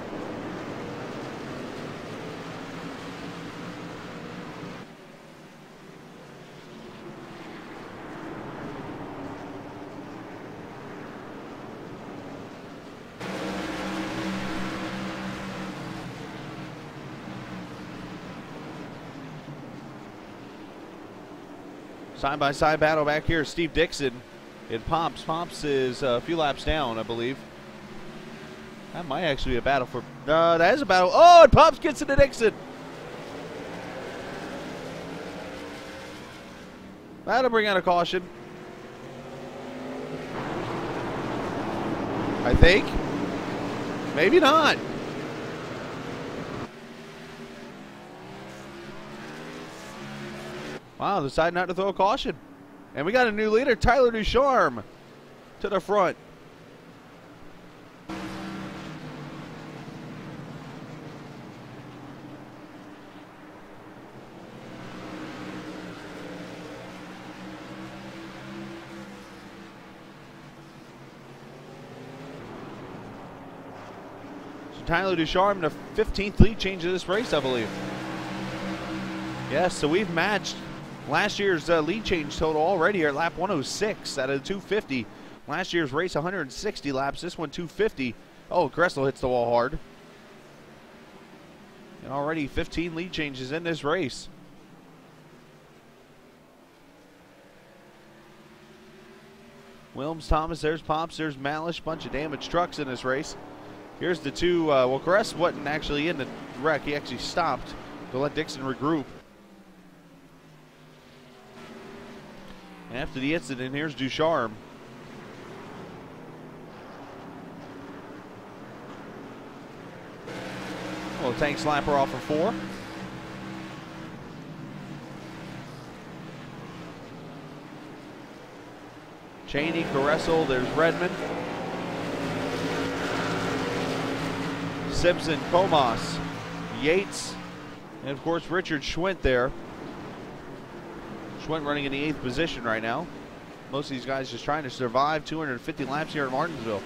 Side-by-side battle back here. Steve Dixon in Pomps. Pomps is a few laps down, I believe. That might actually be a battle for... that is a battle. Oh, and Pomps gets into Dixon. That'll bring out a caution. I think. Maybe not. Wow, decided not to throw a caution. And we got a new leader, Tyler Ducharme, to the front. So Tyler Ducharme, the 15th lead change of this race, I believe. Yes, so we've matched last year's lead change total already here at lap 106 out of 250. Last year's race 160 laps, this one 250. Oh, Gressel hits the wall hard. And already 15 lead changes in this race. Wilms, Thomas, there's Pomps, there's Malish, bunch of damaged trucks in this race. Here's the two, well, Caress wasn't actually in the wreck, he actually stopped to let Dixon regroup. After the incident, here's Ducharme. Well, tank slapper off of 4. Cheney, Caressel, there's Redmond. Simpson, Comas, Yates, and of course Richard Schwint there. Schwint running in the 8th position right now. Most of these guys just trying to survive 250 laps here at Martinsville.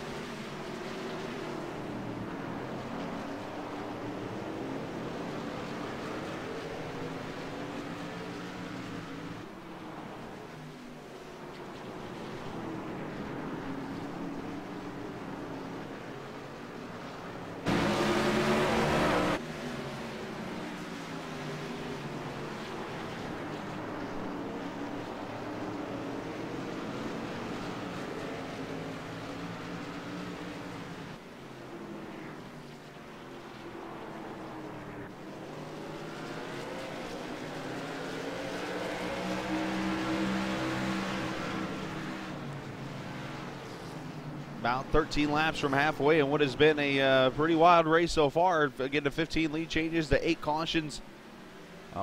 About 13 laps from halfway in what has been a pretty wild race so far. Again, the 15 lead changes, the 8 cautions.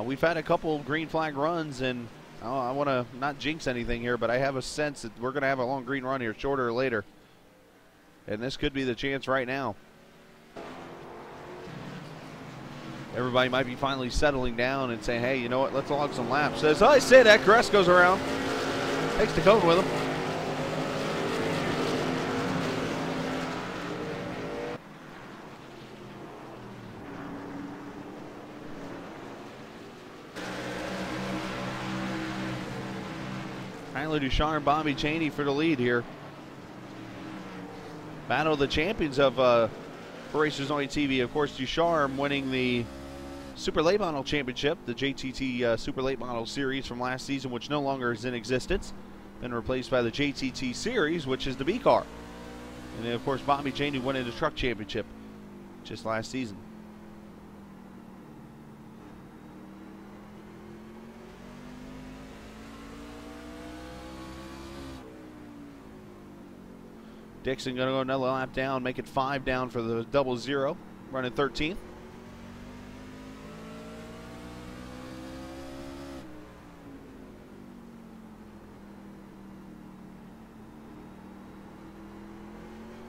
We've had a couple green flag runs, and I want to not jinx anything here, but I have a sense that we're going to have a long green run here, shorter or later. And this could be the chance right now. Everybody might be finally settling down and saying, hey, you know what, let's log some laps. As I say that, Caress goes around, takes the cone with him. Tyler Ducharme, Bobby Cheney for the lead here. Battle of the Champions of Racers Only TV. Of course, Ducharme winning the Super Late Model Championship, the JTT Super Late Model Series from last season, which no longer is in existence. Been replaced by the JTT Series, which is the B car. And then, of course, Bobby Cheney winning the Truck Championship just last season. Dixon going to go another lap down, make it 5 down for the 00, running 13th.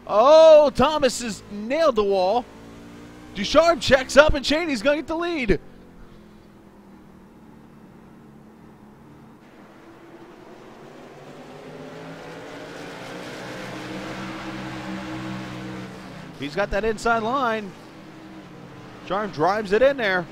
Oh, Thomas has nailed the wall. Ducharme checks up, and Cheney's going to get the lead. He's got that inside line. Ducharme drives it in there.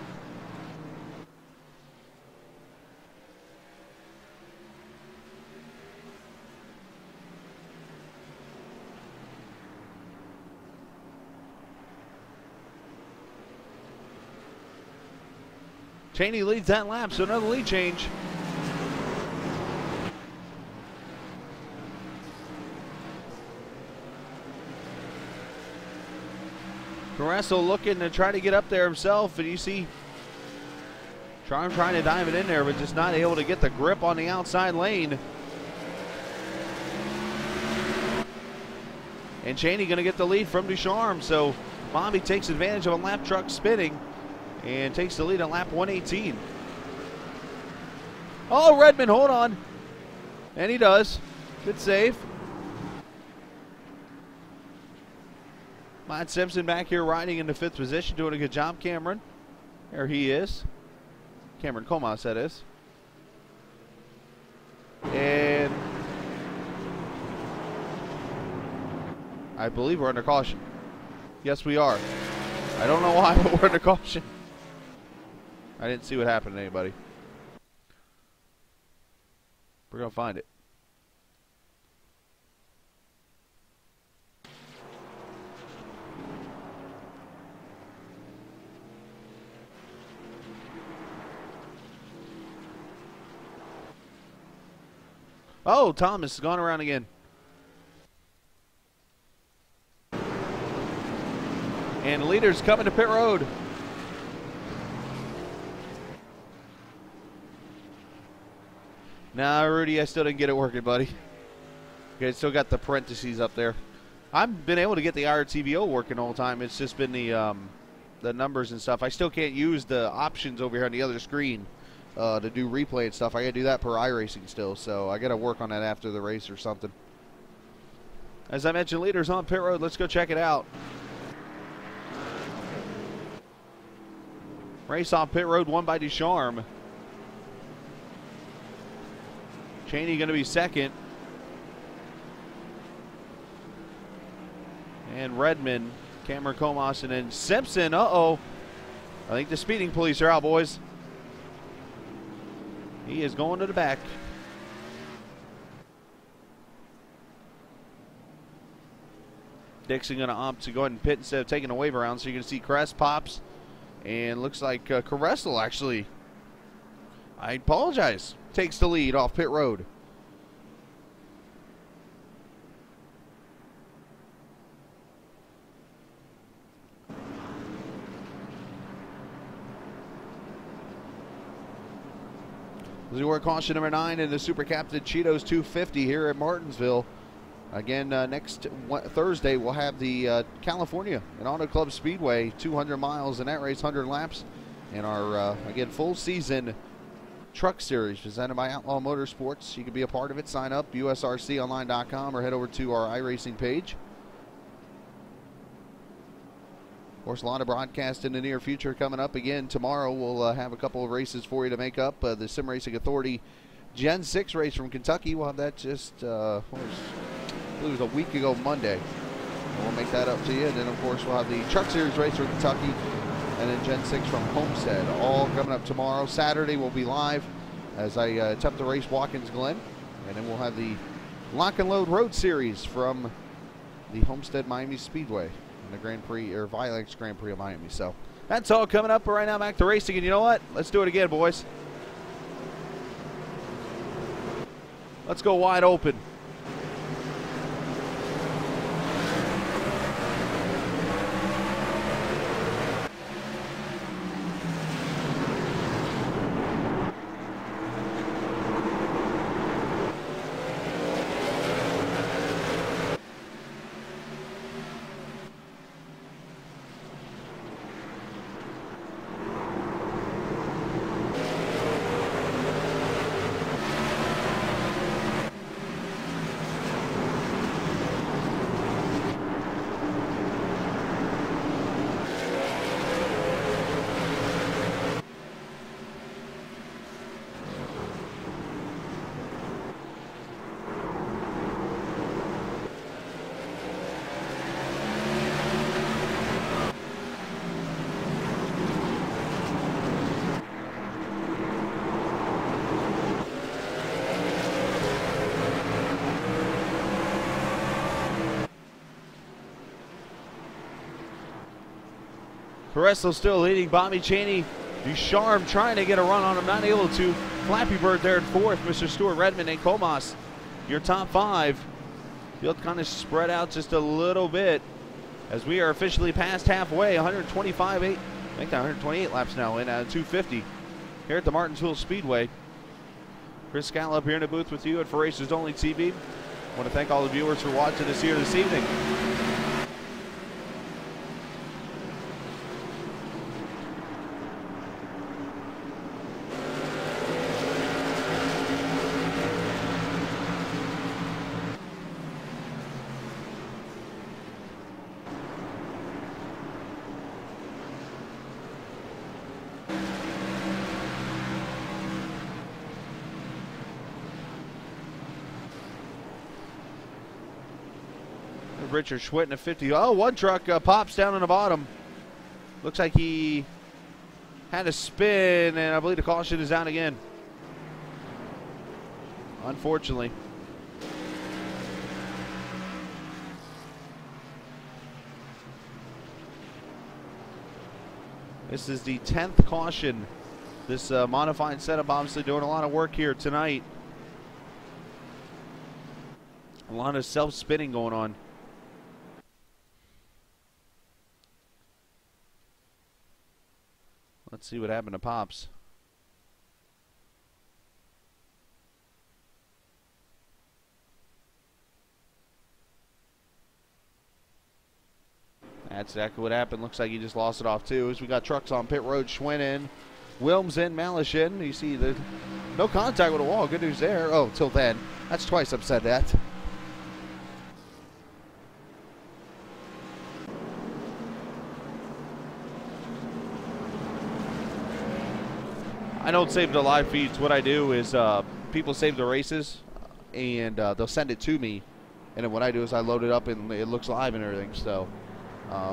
Cheney leads that lap, so another lead change. Carresso looking to try to get up there himself, and you see Ducharme trying to dive it in there, but just not able to get the grip on the outside lane. And Cheney going to get the lead from Ducharme, so Bobby takes advantage of a lap truck spinning and takes the lead on lap 118. Oh, Redmond, hold on. And he does. Good save. Matt Simpson back here riding into 5th position, doing a good job, Cameron. There he is. Cameron Comas, that is. And I believe we're under caution. Yes, we are. I don't know why, but we're under caution. I didn't see what happened to anybody. We're going to find it. Oh, Thomas has gone around again. And leaders coming to pit road. Nah, Rudy, I still didn't get it working, buddy. Okay, still got the parentheses up there. I've been able to get the IRTVO working all the time. It's just been the numbers and stuff. I still can't use the options over here on the other screen to do replay and stuff. I got to do that per iRacing still, so I got to work on that after the race or something. As I mentioned, leaders on pit road. Let's go check it out. Race on pit road won by Ducharme. Cheney going to be second. And Redmond, Cameron Comas, and then Simpson. Uh-oh. I think the speeding police are out, boys. He is going to the back. Dixon going to opt to go ahead and pit instead of taking a wave around. So you can see Crest pops. And looks like Caressel actually, I apologize, takes the lead off pit road. Zero caution number 9 in the Super Captain Cheetos 250 here at Martinsville. Again, next Thursday we'll have the California and Auto Club Speedway 200 miles in that race, 100 laps, and our again full season truck series presented by Outlaw Motorsports. You can be a part of it. Sign up usrconline.com or head over to our iRacing page. Of course, a lot of broadcast in the near future coming up. Again, tomorrow we'll have a couple of races for you to make up. The Sim Racing Authority Gen 6 race from Kentucky. We'll have that just it was a week ago Monday. And we'll make that up to you. And then, of course, we'll have the Truck Series race from Kentucky and then Gen 6 from Homestead. All coming up tomorrow. Saturday we'll be live as I attempt to race Watkins Glen. And then we'll have the Lock and Load Road Series from the Homestead Miami Speedway in the Grand Prix, or Vilex Grand Prix of Miami. So that's all coming up. But right now, back to racing. And you know what? Let's do it again, boys. Let's go wide open. Carresso still leading. Bobby Cheney. Ducharme trying to get a run on him, not able to. Flappy Bird there in fourth. Mr. Stewart, Redmond, and Comas. Your top five. Field kind of spread out just a little bit as we are officially past halfway. 125, I think 128 laps now in 250 here at the Martinsville Speedway. Chris Scallop here in the booth with you at For Racers Only TV. I want to thank all the viewers for watching us here this evening. Richard Schwitten at 50. Oh, one truck pops down on the bottom. Looks like he had a spin, and I believe the caution is out again. Unfortunately. This is the 10th caution. This modified setup obviously doing a lot of work here tonight. A lot of self-spinning going on. Let's see what happened to Pops. That's exactly what happened. Looks like he just lost it off too. As we got trucks on pit road, Schwinn in, Wilms in, Malish in. You see the no contact with the wall. Good news there. Oh, till then. That's twice I've said that. I don't save the live feeds. What I do is people save the races and they'll send it to me, and then what I do is I load it up and it looks live and everything. So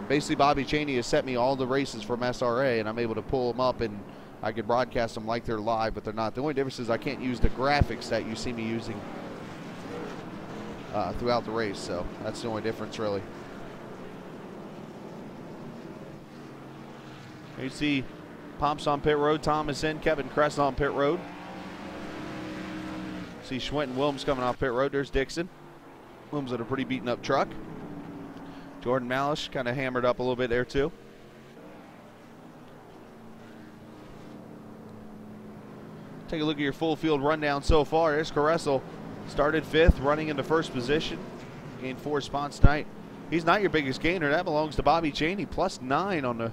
basically Bobby Cheney has sent me all the races from SRA, and I'm able to pull them up and I can broadcast them like they're live, but they're not. The only difference is I can't use the graphics that you see me using throughout the race. So that's the only difference really. Here you see Pops on pit road, Thomas in, Kevin Kress on pit road. See Schwint and Wilms coming off pit road. There's Dixon. Wilms in a pretty beaten up truck. Jordan Malish kind of hammered up a little bit there too. Take a look at your full field rundown so far. There's Caressel. Started 5th, running into first position. Gained 4 spots tonight. He's not your biggest gainer. That belongs to Bobby Cheney, +9 on the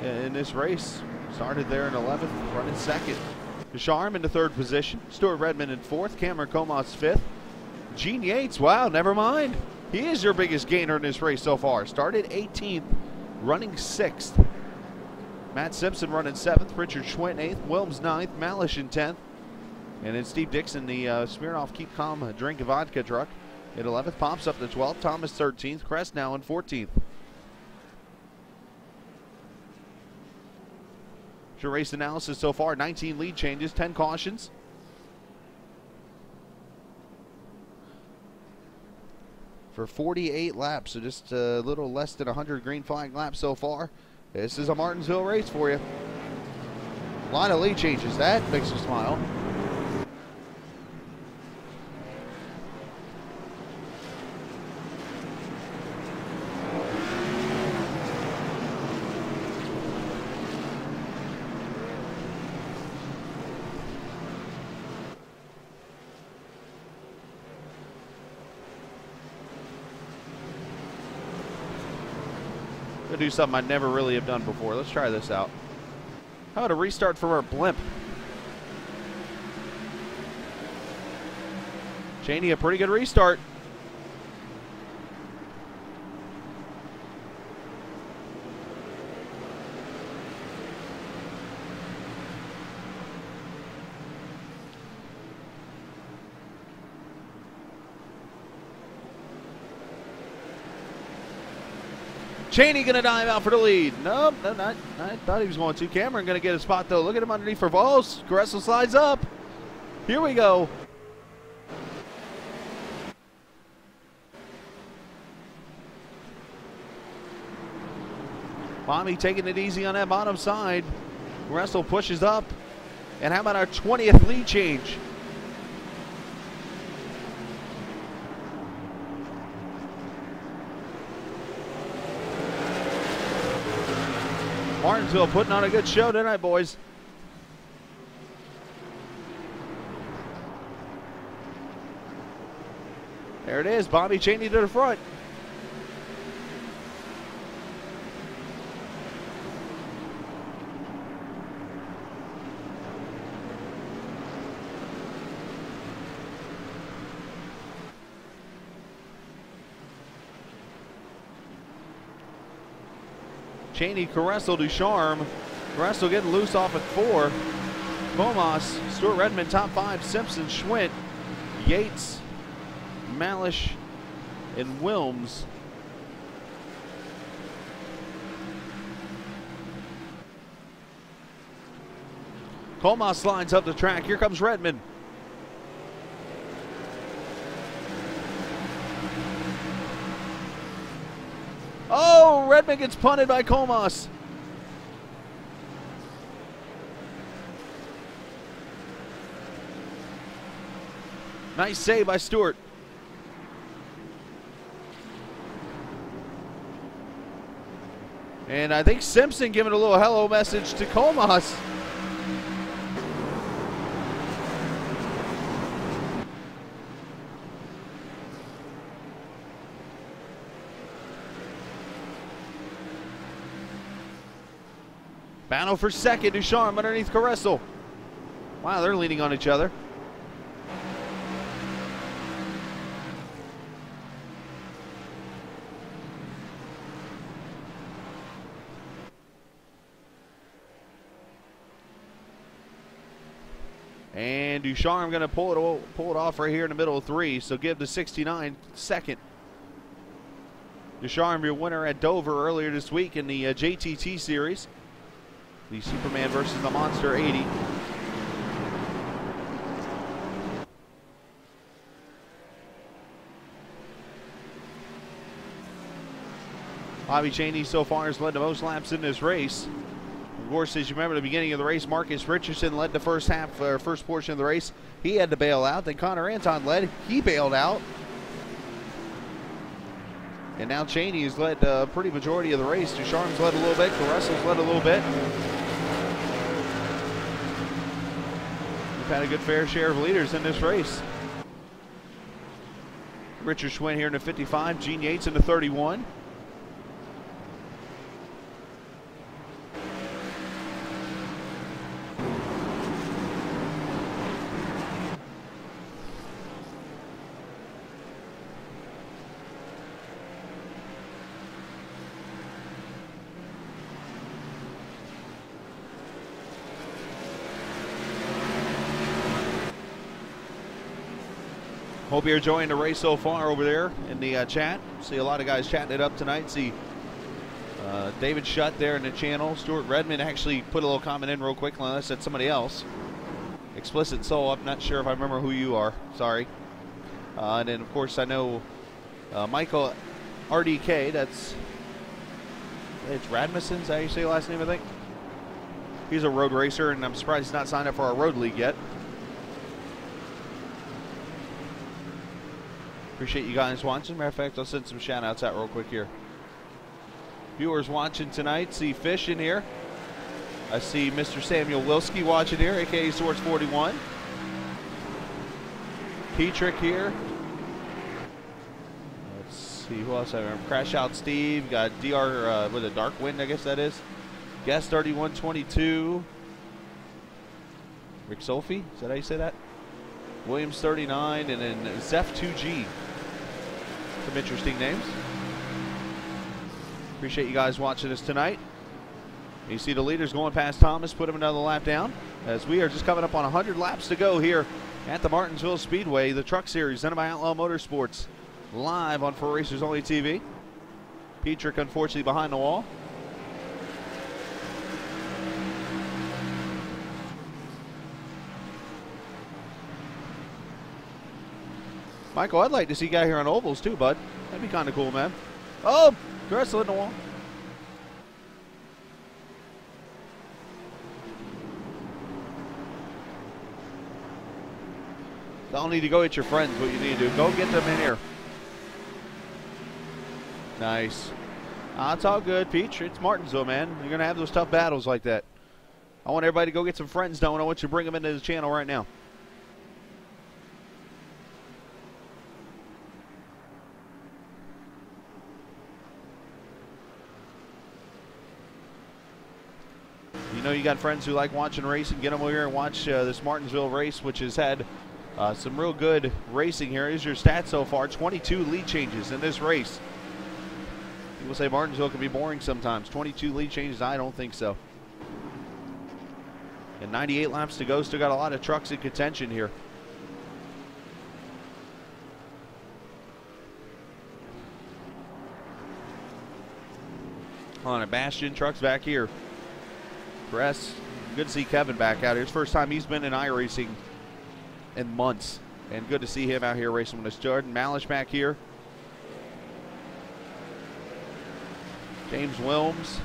in this race. Started there in 11th, running 2nd. Ducharme into 3rd position. Stuart Redmond in 4th. Cameron Comas 5th. Gene Yates, wow, never mind. He is your biggest gainer in this race so far. Started 18th, running 6th. Matt Simpson running 7th. Richard Schwint 8th. Wilms 9th. Malish in 10th. And then Steve Dixon, the Smirnoff Keep Calm Drink Vodka truck, at 11th. Pops up to 12th. Thomas 13th. Crest now in 14th. Your race analysis so far, 19 lead changes, 10 cautions. for 48 laps, so just a little less than 100 green flag laps so far. This is a Martinsville race for you. A lot of lead changes. That makes you smile. Do something I'd never really have done before. Let's try this out. How about a restart from our blimp? Cheney, a pretty good restart. Cheney going to dive out for the lead. Nope, no, not. I thought he was going to. Cameron going to get a spot, though. Look at him underneath for Vols. Caressel slides up. Here we go. Bobby taking it easy on that bottom side. Caressel pushes up. And how about our 20th lead change? Martinsville putting on a good show tonight, boys. There it is, Bobby Cheney to the front. Cheney, Caressel, Ducharme. Caressel getting loose off at 4. Comas, Stuart Redmond, top 5. Simpson, Schwint, Yates, Malish, and Wilms. Comas slides up the track. Here comes Redmond. Oh, Redmond gets punted by Comas. Nice save by Stewart. And I think Simpson giving a little hello message to Comas. Battle for second, Ducharme underneath Caressel. Wow, they're leaning on each other. And Ducharme going to pull it off right here in the middle of 3, so give the 69 second. Ducharme, your winner at Dover earlier this week in the JTT series. The Superman versus the Monster 80. Bobby Cheney so far has led the most laps in this race. Of course, as you remember, at the beginning of the race, Marcus Richardson led the first portion of the race. He had to bail out. Then Connor Anton led. He bailed out. And now Cheney has led a pretty majority of the race. Ducharme's led a little bit. Caressel's led a little bit. We've had a good fair share of leaders in this race. Richard Schwinn here in the 55. Gene Yates in the 31. Hope you're enjoying the race so far over there in the chat. See a lot of guys chatting it up tonight. See David Shutt there in the channel. Stuart Redmond actually put a little comment in real quick unless that's somebody else. Explicit Soul, I'm not sure if I remember who you are. Sorry. And then, of course, I know Michael RDK, it's Radmasson's, how you say last name, I think. He's a road racer, and I'm surprised he's not signed up for our road league yet. Appreciate you guys watching. Matter of fact, I'll send some shout outs out real quick here. Viewers watching tonight, see Fish in here. I see Mr. Samuel Wilski watching here, aka Source 41. Petrick here. Let's see who else I remember. Crash Out Steve. Got DR with a Dark Wind, I guess that is. Guest 3122. Rick Solfi, is that how you say that? Williams 39, and then Zeph 2G. Some interesting names. Appreciate you guys watching us tonight. You see the leaders going past Thomas, put him another lap down, as we are just coming up on 100 laps to go here at the Martinsville Speedway, the Truck Series, presented by Outlaw Motorsports, live on For Racers Only TV. Petrick, unfortunately, behind the wall. Michael, I'd like to see a guy here on ovals too, bud. That'd be kind of cool, man. Oh, Dressel in the wall. Don't need to go hit your friends. What you need to do, go get them in here. Nice. It's all good, Peach. It's Martinsville, man. You're going to have those tough battles like that. I want everybody to go get some friends down. I want you to bring them into the channel right now. You know you got friends who like watching racing. Get them over here and watch this Martinsville race, which has had some real good racing here. Here's your stats so far. 22 lead changes in this race. People say Martinsville can be boring sometimes. 22 lead changes, I don't think so. And 98 laps to go. Still got a lot of trucks in contention here. On a Bastion, trucks back here. Press. Good to see Kevin back out here. It's the first time he's been in iRacing in months. And good to see him out here racing with us. Jordan Malish back here. James Wilms.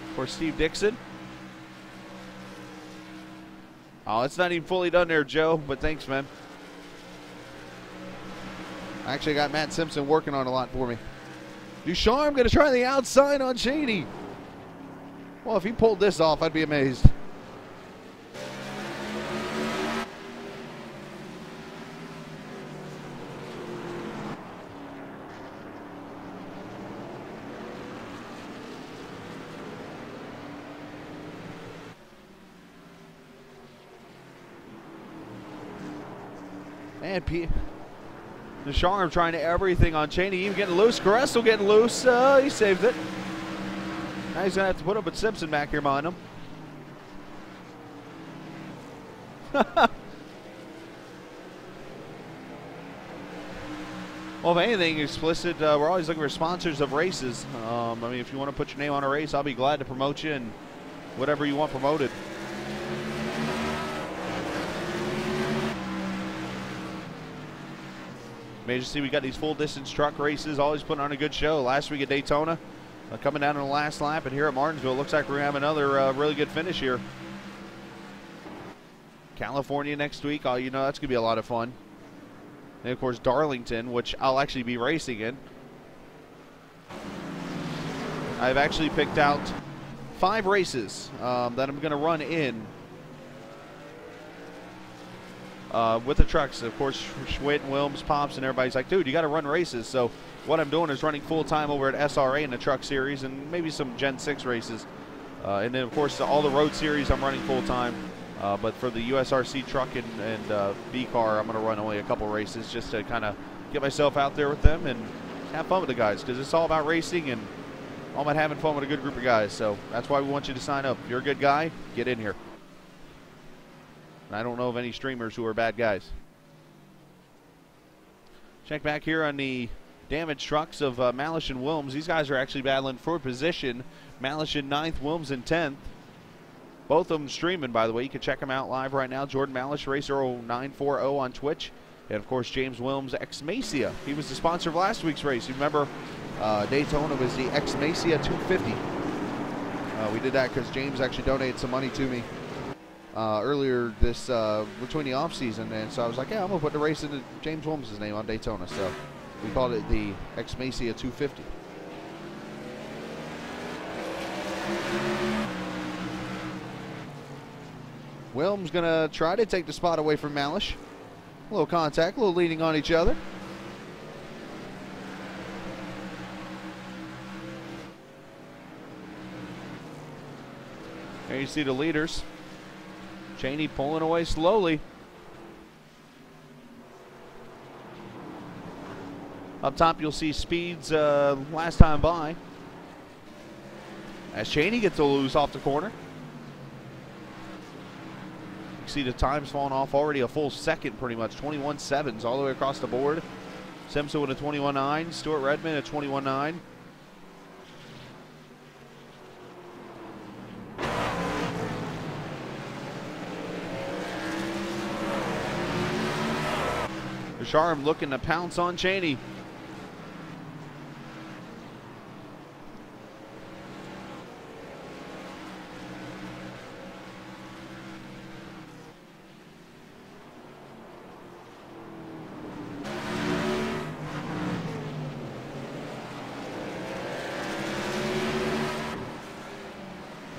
Of course, Steve Dixon. Oh, it's not even fully done there, Joe, but thanks, man. I actually got Matt Simpson working on a lot for me. Ducharme going to try the outside on Cheney. Well, if he pulled this off, I'd be amazed. Man, Ducharme trying to everything on Cheney, even getting loose. Caressel getting loose. He saved it. Now he's going to have to put up with Simpson back here behind him. Well, if anything, explicit, we're always looking for sponsors of races. I mean, if you want to put your name on a race, I'll be glad to promote you and whatever you want promoted. May just see we got these full distance truck races, always putting on a good show. Last week at Daytona, coming down in the last lap, and here at Martinsville, looks like we're going to have another really good finish here. California next week, oh, you know, that's going to be a lot of fun. And of course, Darlington, which I'll actually be racing in. I've actually picked out 5 races that I'm going to run in with the trucks. Of course, Schwitt and Wilms, Pops, and everybody's like, dude, you got to run races. So what I'm doing is running full-time over at SRA in the truck series and maybe some Gen 6 races. And then, of course, all the road series I'm running full-time. But for the USRC truck and V-Car, I'm going to run only a couple races just to kind of get myself out there with them and have fun with the guys, because it's all about racing and all about having fun with a good group of guys. So that's why we want you to sign up. If you're a good guy, get in here. And I don't know of any streamers who are bad guys. Check back here on the damaged trucks of Malish and Wilms. These guys are actually battling for position. Malish in 9th, Wilms in 10th. Both of them streaming, by the way. You can check them out live right now. Jordan Malish, Racer 0940 on Twitch. And, of course, James Williams, ex-Macia. He was the sponsor of last week's race. You remember Daytona was the ex-Macia 250. We did that because James actually donated some money to me earlier this between the off season, and so I was like, yeah, I'm gonna put the race into James Williams' name on Daytona. So we called it the ex-Macia 250. Williams gonna try to take the spot away from Malish. A little contact, a little leaning on each other. There you see the leaders. Cheney pulling away slowly. Up top, you'll see Speed's last time by. As Cheney gets a loose off the corner. You see the times falling off already a full second pretty much. 21.7s all the way across the board. Simpson with a 21.9. Stuart Redmond a 21.9. Sharm looking to pounce on Cheney.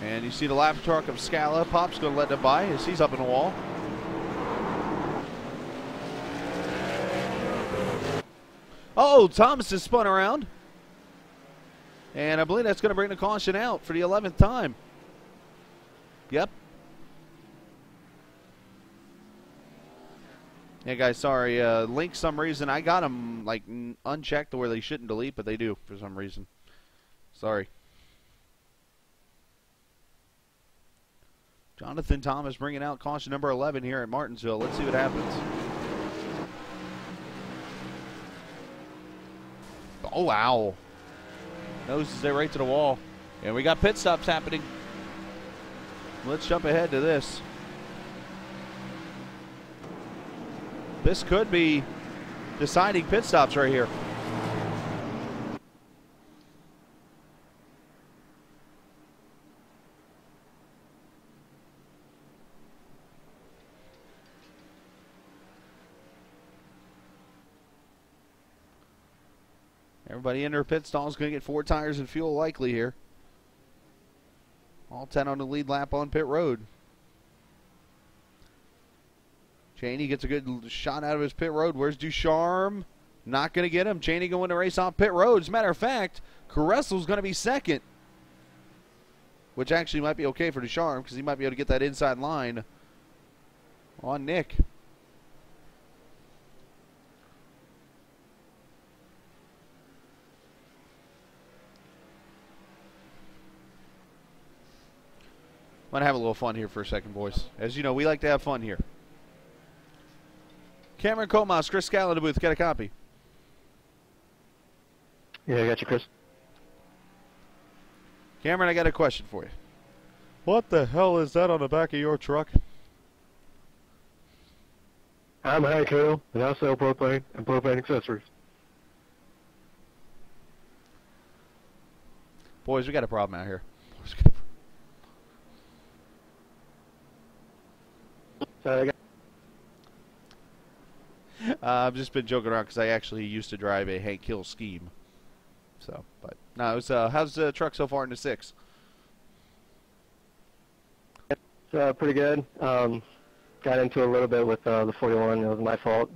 And you see the lap truck of Scala. Pop's going to let it by as he's up in the wall. Oh, Thomas has spun around. And I believe that's going to bring the caution out for the 11th time. Yep. Yeah, guys, sorry. Link, some reason, I got them like unchecked to where they shouldn't delete, but they do for some reason. Sorry. Jonathan Thomas bringing out caution number 11 here at Martinsville. Let's see what happens. Oh, wow. Noses there right to the wall. And we got pit stops happening. Let's jump ahead to this. This could be deciding pit stops right here. Everybody in their pit stall is going to get 4 tires and fuel likely here. All 10 on the lead lap on pit road. Cheney gets a good shot out of his pit road. Where's Ducharme? Not going to get him. Cheney going to race off pit road. As a matter of fact, Caressel's going to be second. Which actually might be okay for Ducharme because he might be able to get that inside line on Nick. I'm going to have a little fun here for a second, boys. As you know, we like to have fun here. Cameron Comas, Chris Scala in the booth. Got a copy? Yeah, I got you, Chris. Cameron, I got a question for you. What the hell is that on the back of your truck? I'm Hank Hill, and I sell propane and propane accessories. Boys, we got a problem out here. I've just been joking around because I actually used to drive a Hank Hill scheme. So, but no, it was, how's the truck so far in the 6? It's pretty good. Got into a little bit with the 41. It was my fault.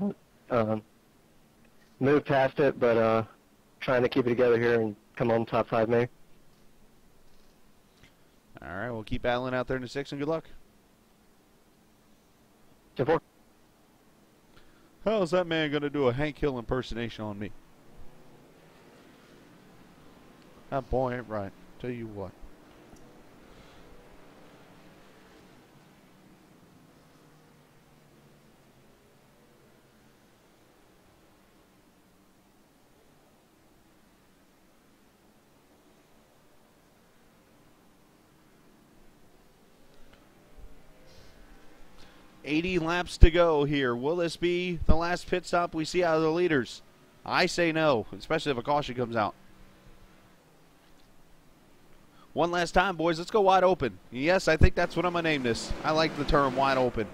Moved past it, but trying to keep it together here and come home top 5 maybe. All right, we'll keep battling out there in the 6 and good luck. 10-4. How is that man going to do a Hank Hill impersonation on me? That boy ain't right. Tell you what. 80 laps to go here. Will this be the last pit stop we see out of the leaders? I say no, especially if a caution comes out. One last time, boys. Let's go wide open. Yes, I think that's what I'm going to name this. I like the term wide open.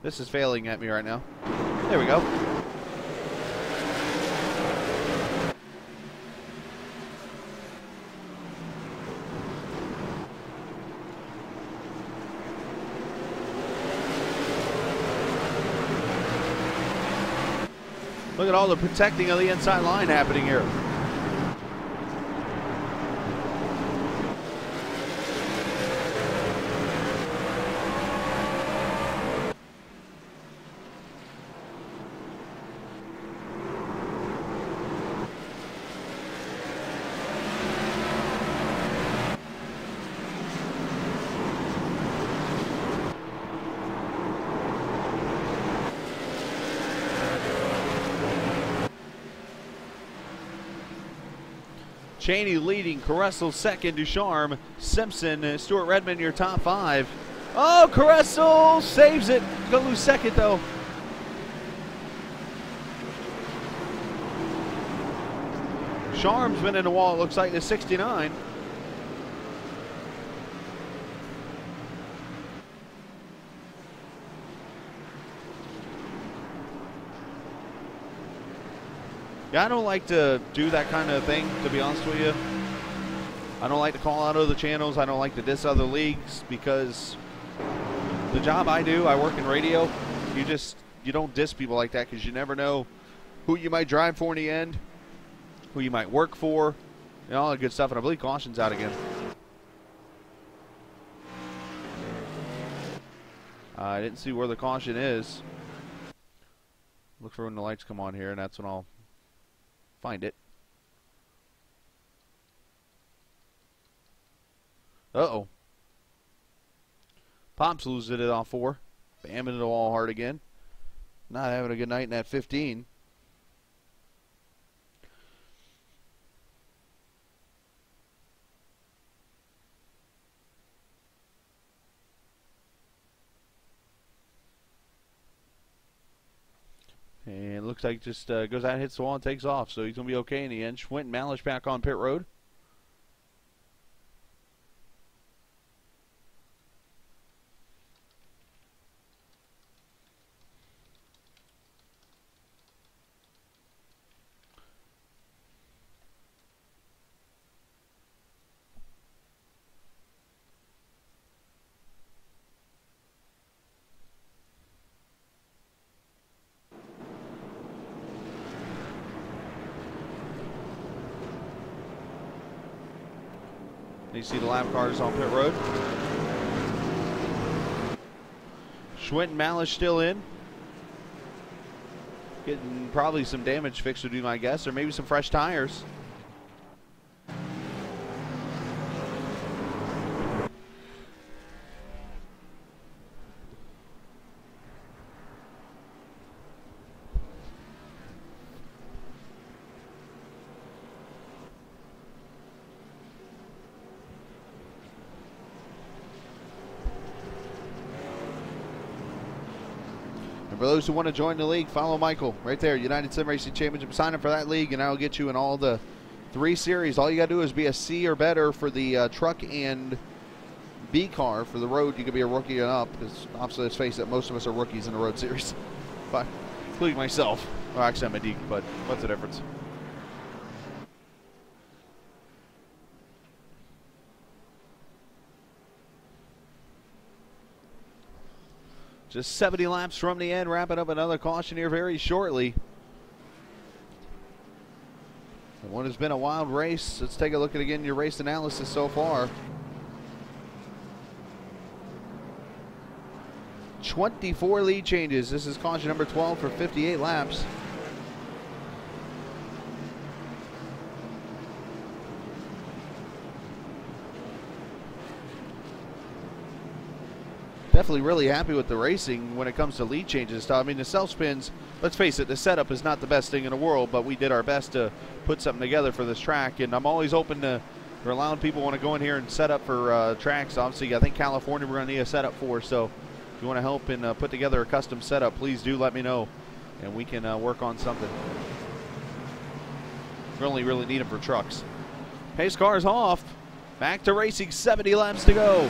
This is failing at me right now. There we go. Look at all the protecting of the inside line happening here. Cheney leading, Caressel second, Ducharme, Simpson, Stuart Redmond, your top five. Oh, Caressel saves it. Gonna lose second though. Ducharme's been in the wall, it looks like, to 69. Yeah, I don't like to do that kind of thing, to be honest with you. I don't like to call out other channels. I don't like to diss other leagues because the job I do, I work in radio. You don't diss people like that because you never know who you might drive for in the end, who you might work for, and all that good stuff. And I believe caution's out again. I didn't see where the caution is. Look for when the lights come on here, and that's when I'll find it. Uh-oh. Pops losing it off 4. Bamming it all hard again. Not having a good night in that 15. And it looks like just goes out, hits the wall, and takes off. So he's going to be okay in the end. Schwint and Malish back on pit road. You see the lap cars on pit road. Schwint and Malish still in. Getting probably some damage fixed would be my guess, or maybe some fresh tires. For those who want to join the league, follow Michael right there, United Sim Racing Championship. Sign up for that league, and I'll get you in all the 3 series. All you got to do is be a C or better for the truck and B car. For the road, you could be a rookie and up, because obviously, let's face it, most of us are rookies in the road series, but including myself. Well, actually, I'm a D, but what's the difference? Just 70 laps from the end, wrapping up another caution here very shortly. What has been a wild race. Let's take a look at again your race analysis so far. 24 lead changes. This is caution number 12 for 58 laps. Definitely really happy with the racing when it comes to lead changes and stuff. I mean, the self spins, let's face it, the setup is not the best thing in the world, but we did our best to put something together for this track, and I'm always open to We're allowing people want to go in here and set up for tracks. Obviously, I think California we're going to need a setup for. So if you want to help and put together a custom setup, please do let me know, and we can work on something. We only really need them for trucks. Pace car's off. Back to racing, 70 laps to go.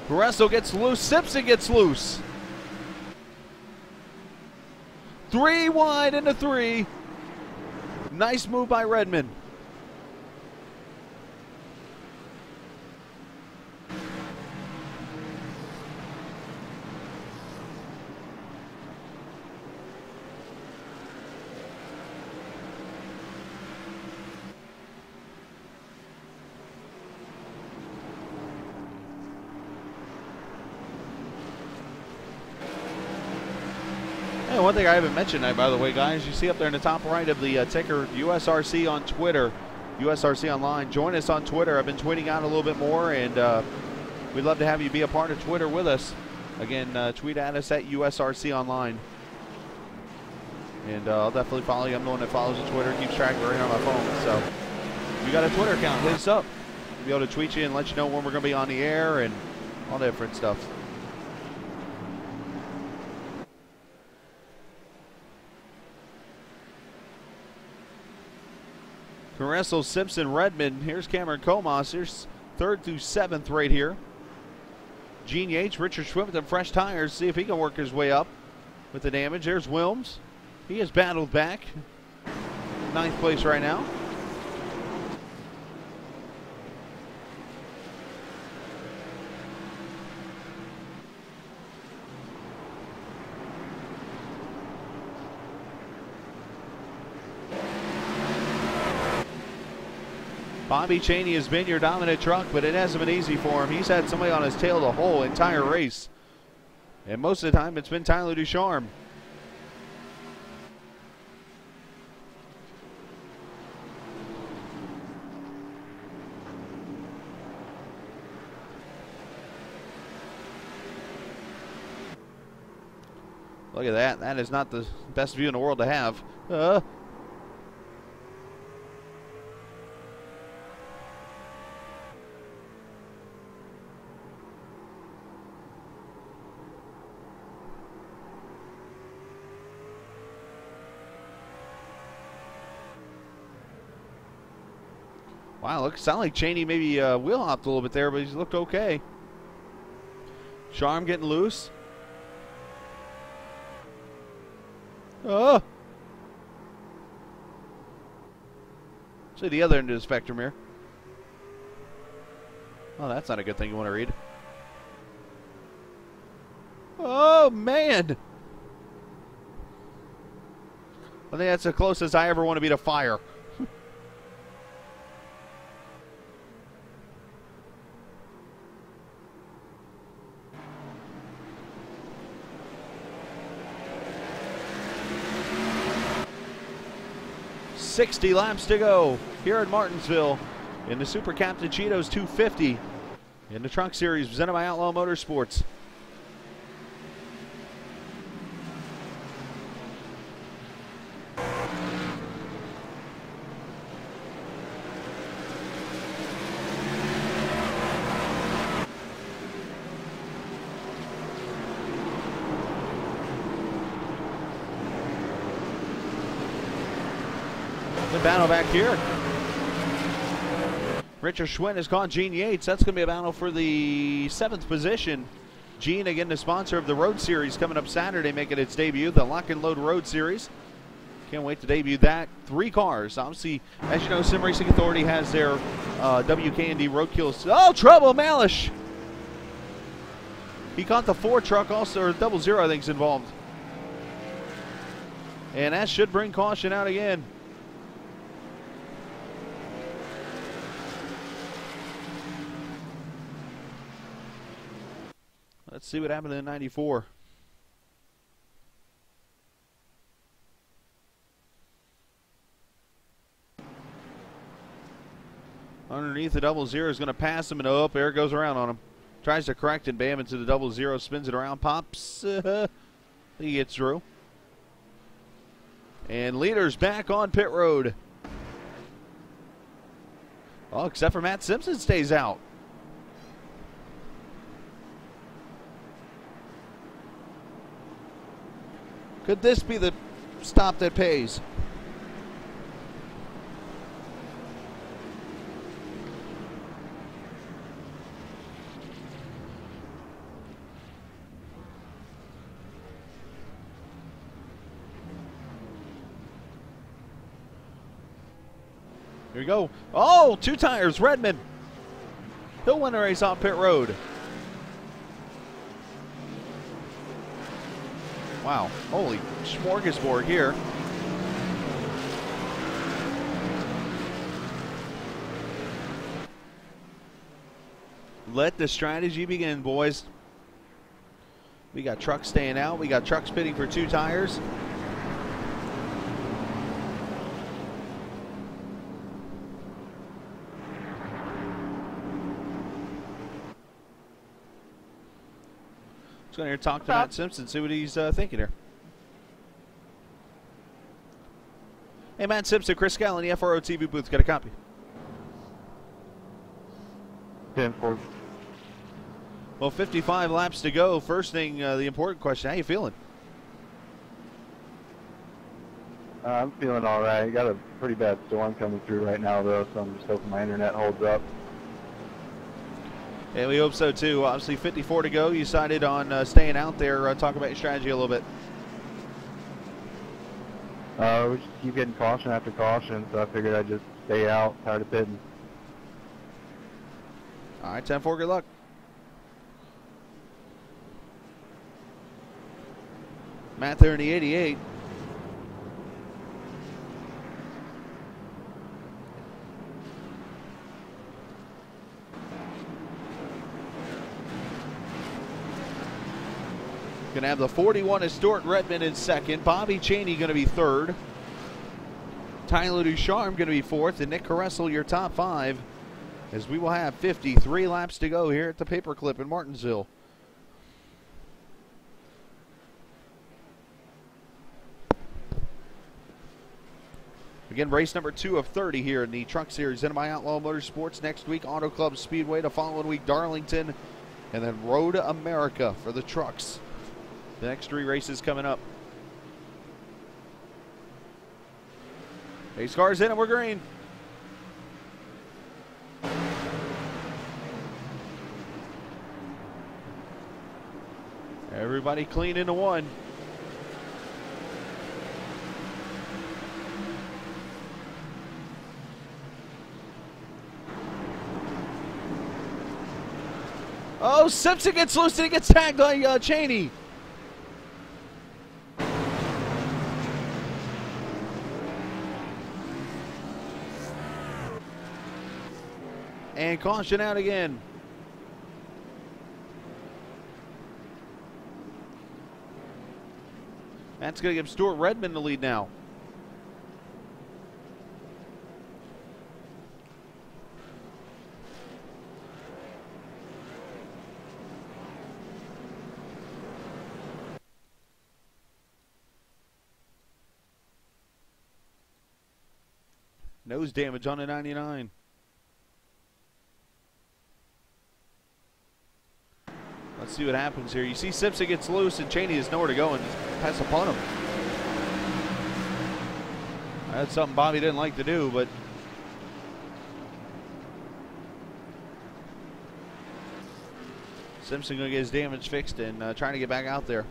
Russell gets loose. Simpson gets loose. 3 wide into 3. Nice move by Redmond. Hey, one thing I haven't mentioned, by the way, guys, you see up there in the top right of the ticker, USRC on Twitter, USRC Online. Join us on Twitter. I've been tweeting out a little bit more, and we'd love to have you be a part of Twitter with us. Again, tweet at us at USRC Online. And I'll definitely follow you. I'm the one that follows the Twitter, keeps track of it right on my phone. So if you got a Twitter account, hit us up. We'll be able to tweet you and let you know when we're going to be on the air and all that different stuff. Carresso, Simpson, Redmond. Here's Cameron Comas. Here's 3rd through 7th right here. Gene Yates, Richard Schwinn with them fresh tires. See if he can work his way up with the damage. There's Wilms. He has battled back. 9th place right now. Bobby Chaney has been your dominant truck, but it hasn't been easy for him. He's had somebody on his tail the whole entire race. And most of the time, it's been Tyler Ducharme. Look at that. That is not the best view in the world to have. Wow, look, sound like Chaney maybe wheel hopped a little bit there, but he's looked okay. Charm getting loose. Oh! See the other end of the spectrum here. Oh, that's not a good thing you want to read. Oh, man! I think that's the closest I ever want to be to fire. .60 laps to go here at Martinsville in the Super Captain Cheetos 250 in the Truck Series presented by Outlaw Motorsports. The battle back here. Richard Schwinn has caught Gene Yates. That's going to be a battle for the 7th position. Gene, again, the sponsor of the Road Series coming up Saturday, making its debut, the Lock and Load Road Series. Can't wait to debut that. 3 cars. Obviously, as you know, Sim Racing Authority has their WKND Roadkills. Oh, trouble, Malish! He caught the 4 truck also, or 00, I think, is involved. And that should bring caution out again. Let's see what happened in 94. Underneath the 00 is going to pass him, and oh, there it goes around on him. Tries to correct and bam into the double zero. Spins it around. Pops. He gets through. And leader's back on pit road. Oh, except for Matt Simpson stays out. Could this be the stop that pays? Here we go. Oh, 2 tires, Redmond. He'll win the race on pit road. Wow, holy smorgasbord here. Let the strategy begin, boys. We got trucks staying out. We got trucks pitting for 2 tires. Let's go in here and talk to Matt Simpson, see what he's thinking here. Hey, Matt Simpson, Chris Scallon, the FRO TV booth. Got a copy. 10-4. Well, 55 laps to go. First thing, the important question, how you feeling? I'm feeling all right. Got a pretty bad storm coming through right now, though, so I'm just hoping my internet holds up. And we hope so, too. Obviously, 54 to go. You decided on staying out there. Talk about your strategy a little bit. We just keep getting caution after caution, so I figured I'd just stay out, tired of pitting. All right, 10-4, good luck. Matt there in the 88. Going to have the 41 is Stuart Redmond in second. Bobby Chaney going to be third. Tyler Ducharme going to be fourth. And Nick Caressel, your top 5. As we will have 53 laps to go here at the Paperclip in Martinsville. Again, race number 2 of 30 here in the Truck Series. In by Outlaw Motorsports next week. Auto Club Speedway the following week. Darlington. And then Road America for the trucks. The next 3 races coming up. Pace cars in and we're green. Everybody clean into 1. Oh, Simpson gets loose and he gets tagged by Chaney. And caution out again. That's going to give Stuart Redmond the lead now. Nose damage on a 99. Let's see what happens here. You see Simpson gets loose and Chaney has nowhere to go and pass upon him. That's something Bobby didn't like to do, but Simpson going to get his damage fixed and trying to get back out there.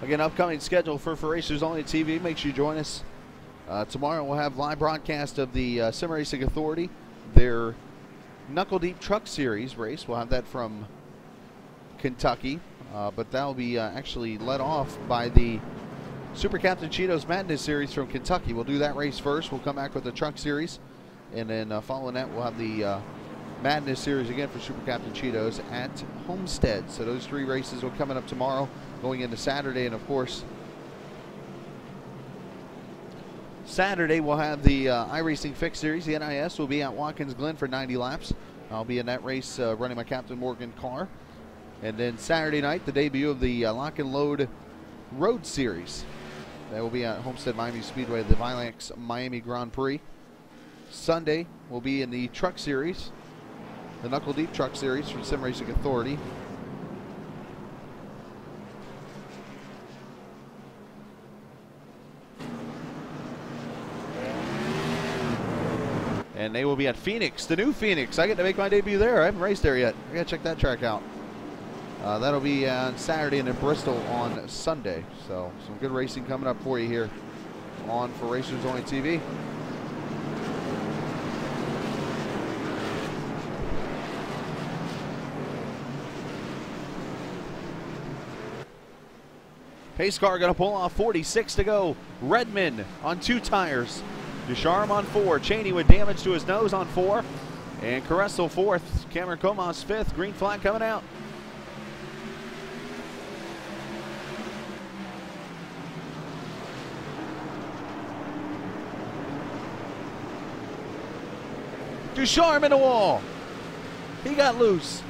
Again, upcoming schedule for Racers Only TV. Make sure you join us. Tomorrow we'll have live broadcast of the Sim Racing Authority, their Knuckle Deep Truck Series race. We'll have that from Kentucky. but that will be actually led off by the Super Captain Cheetos Madness Series from Kentucky. We'll do that race first. We'll come back with the Truck Series, and then following that, we'll have the Madness Series again for Super Captain Cheetos at Homestead. So those 3 races will coming up tomorrow, going into Saturday, and of course, Saturday we'll have the iRacing Fix Series. The NIS will be at Watkins Glen for 90 laps. I'll be in that race running my Captain Morgan car. And then Saturday night, the debut of the Lock and Load Road Series. That will be at Homestead Miami Speedway, the Vilax Miami Grand Prix. Sunday will be in the Truck Series, the Knuckle Deep Truck Series from Sim Racing Authority. And they will be at Phoenix, the new Phoenix. I get to make my debut there. I haven't raced there yet. I gotta check that track out. That'll be on Saturday, and in Bristol on Sunday. So some good racing coming up for you here on For Racers Only TV. Pace car going to pull off, 46 to go. Redmond on 2 tires. Ducharme on 4. Cheney with damage to his nose on 4. And Caressel 4th. Cameron Comas 5th. Green flag coming out. Ducharme in the wall. He got loose.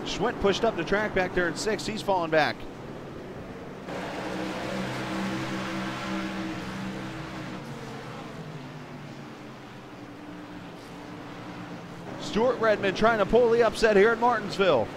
Schwint pushed up the track back there in 6th. He's falling back. Stuart Redmond trying to pull the upset here at Martinsville.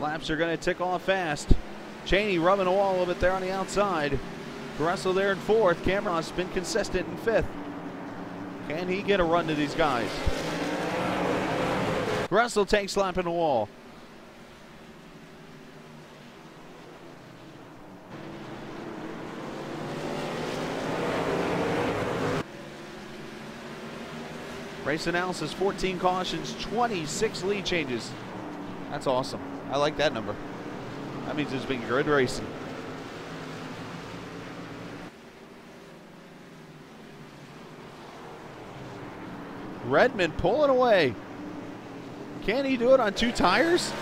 Laps are going to tick off fast. Cheney rubbing the wall a little bit there on the outside. Caressel there in 4th. Cameron's been consistent in 5th. Can he get a run to these guys? Caressel takes lap in the wall. Race analysis, 14 cautions, 26 lead changes. That's awesome. I like that number. That means it's been good racing. Redmond pulling away. Can he do it on 2 tires?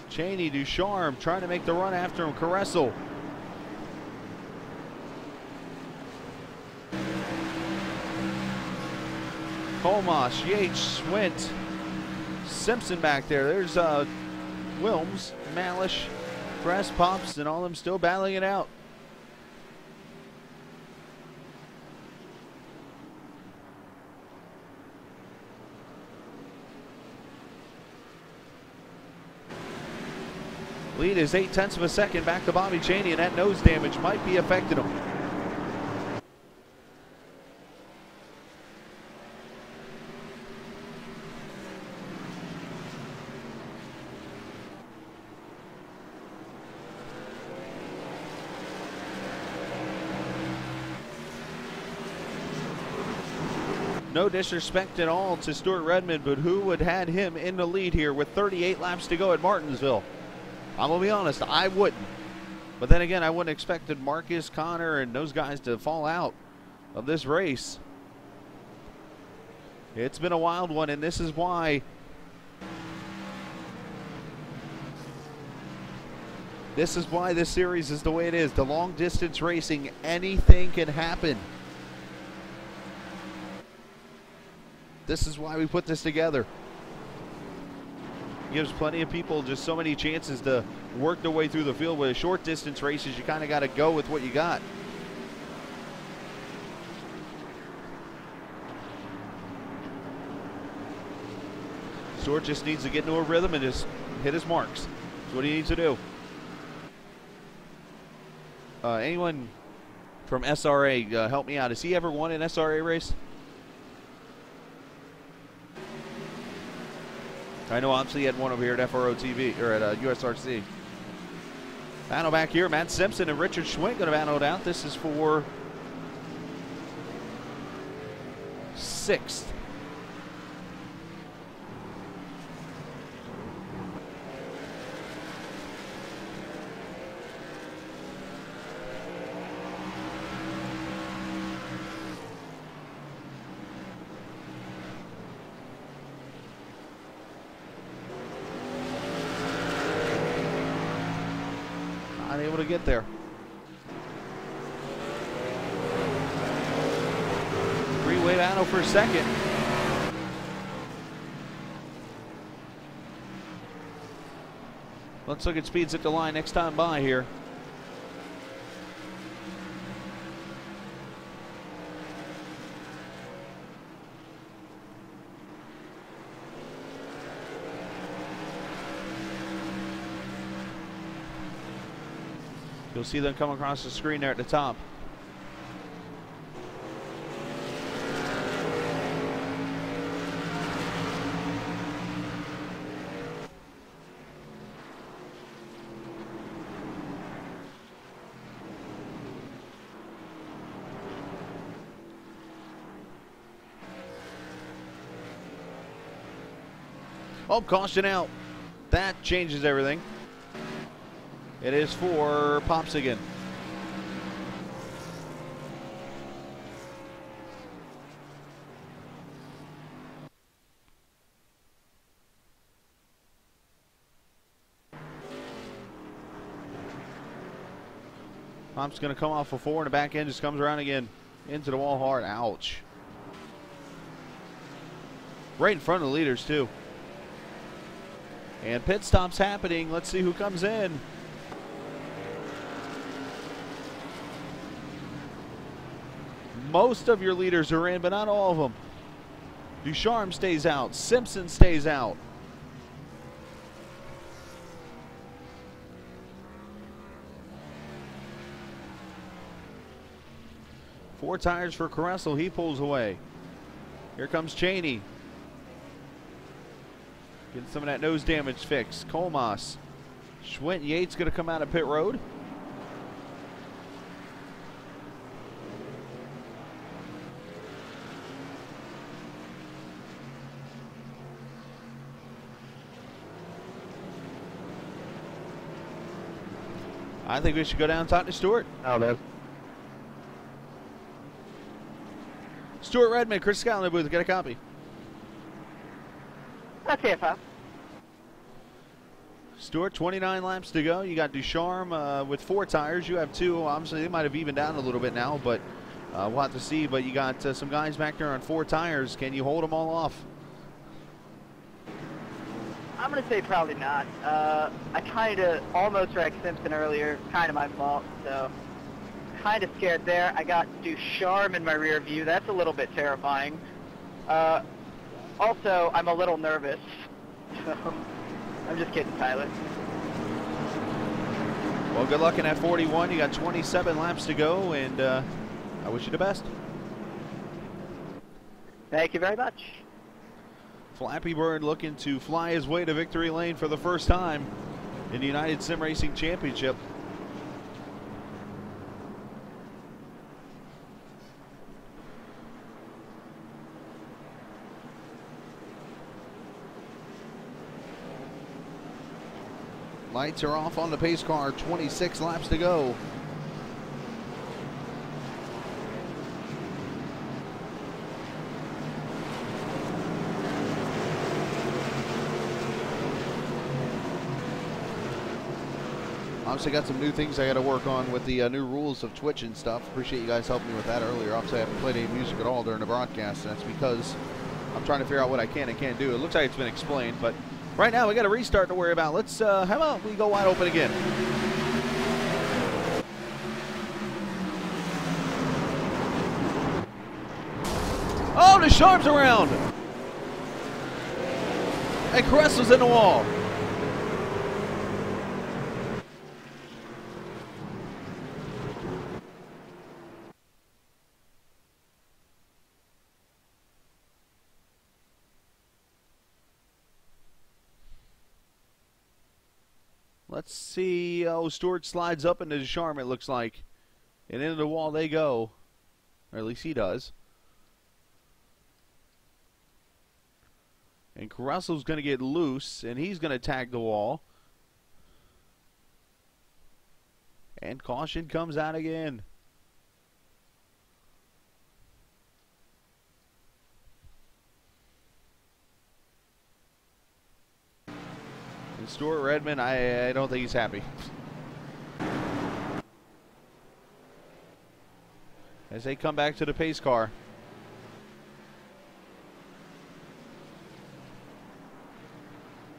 Cheney, Ducharme trying to make the run after him. Caressel. Comas, Yates, Schwint, Simpson back there. There's Wilms, Malish, Press, Pops, and all of them still battling it out. Lead is 0.8 of a second back to Bobby Cheney, and that nose damage might be affecting him. No disrespect at all to Stuart Redmond, but who would had him in the lead here with 38 laps to go at Martinsville? I'm going to be honest, I wouldn't. But then again, I wouldn't have expected Marcus, Connor, and those guys to fall out of this race. It's been a wild one, and this is why this series is the way it is. The long distance racing, anything can happen. This is why we put this together. gives plenty of people just so many chances to work their way through the field. With short distance races, you kind of got to go with what you got. Stewart just needs to get into a rhythm and just hit his marks. That's what he needs to do. Anyone from SRA help me out? Has he ever won an SRA race? I know obviously he had one over here at FRO TV or at USRC. Battle back here. Matt Simpson and Richard Schwint going to battle it out. This is for 6th. Able to get there. Three-way battle for 2nd. Let's look at speeds at the line next time by here. You'll see them come across the screen there at the top. Oh, caution out. That changes everything. It is for Pops again. Pops going to come off a 4 and the back end just comes around again. Into the wall hard. Ouch. Right in front of the leaders too. And pit stops happening. Let's see who comes in. Most of your leaders are in, but not all of them. Ducharme stays out. Simpson stays out. Four tires for Caressel. He pulls away. Here comes Cheney. Getting some of that nose damage fixed. Colmas. Schwint Yates going to come out of pit road. I think we should go down and talk to Stewart. Oh, man. Stuart Redmond, Chris Scott in the booth. Get a copy. Okay, pal. Stuart, 29 laps to go. You got Ducharme with 4 tires. You have 2. Obviously, they might have evened down a little bit now, but we'll have to see. But you got some guys back there on 4 tires. Can you hold them all off? I'm going to say probably not. I kind of almost wrecked Simpson earlier. Kind of my fault, so kind of scared there. I got Ducharme in my rear view. That's a little bit terrifying. Also, I'm a little nervous. So I'm just kidding, Tyler. Well, good luck in that 41. You got 27 laps to go, and I wish you the best. Thank you very much. Flappy Bird looking to fly his way to victory lane for the first time in the United Sim Racing Championship. Lights are off on the pace car, 26 laps to go. Obviously got some new things I got to work on with the new rules of Twitch and stuff. Appreciate you guys helping me with that earlier. Obviously I haven't played any music at all during the broadcast, and that's because I'm trying to figure out what I can and can't do. It looks like it's been explained, but Right now, we got a restart to worry about. Let's, how about we go wide open again? Oh, the Sharp's around. And Caresso's in the wall. Let's see. Oh, Stewart slides up into Ducharme, it looks like. And into the wall they go. Or at least he does. And Caresso's going to get loose, and he's going to tag the wall. And caution comes out again. And Stuart Redmond, I don't think he's happy. As they come back to the pace car.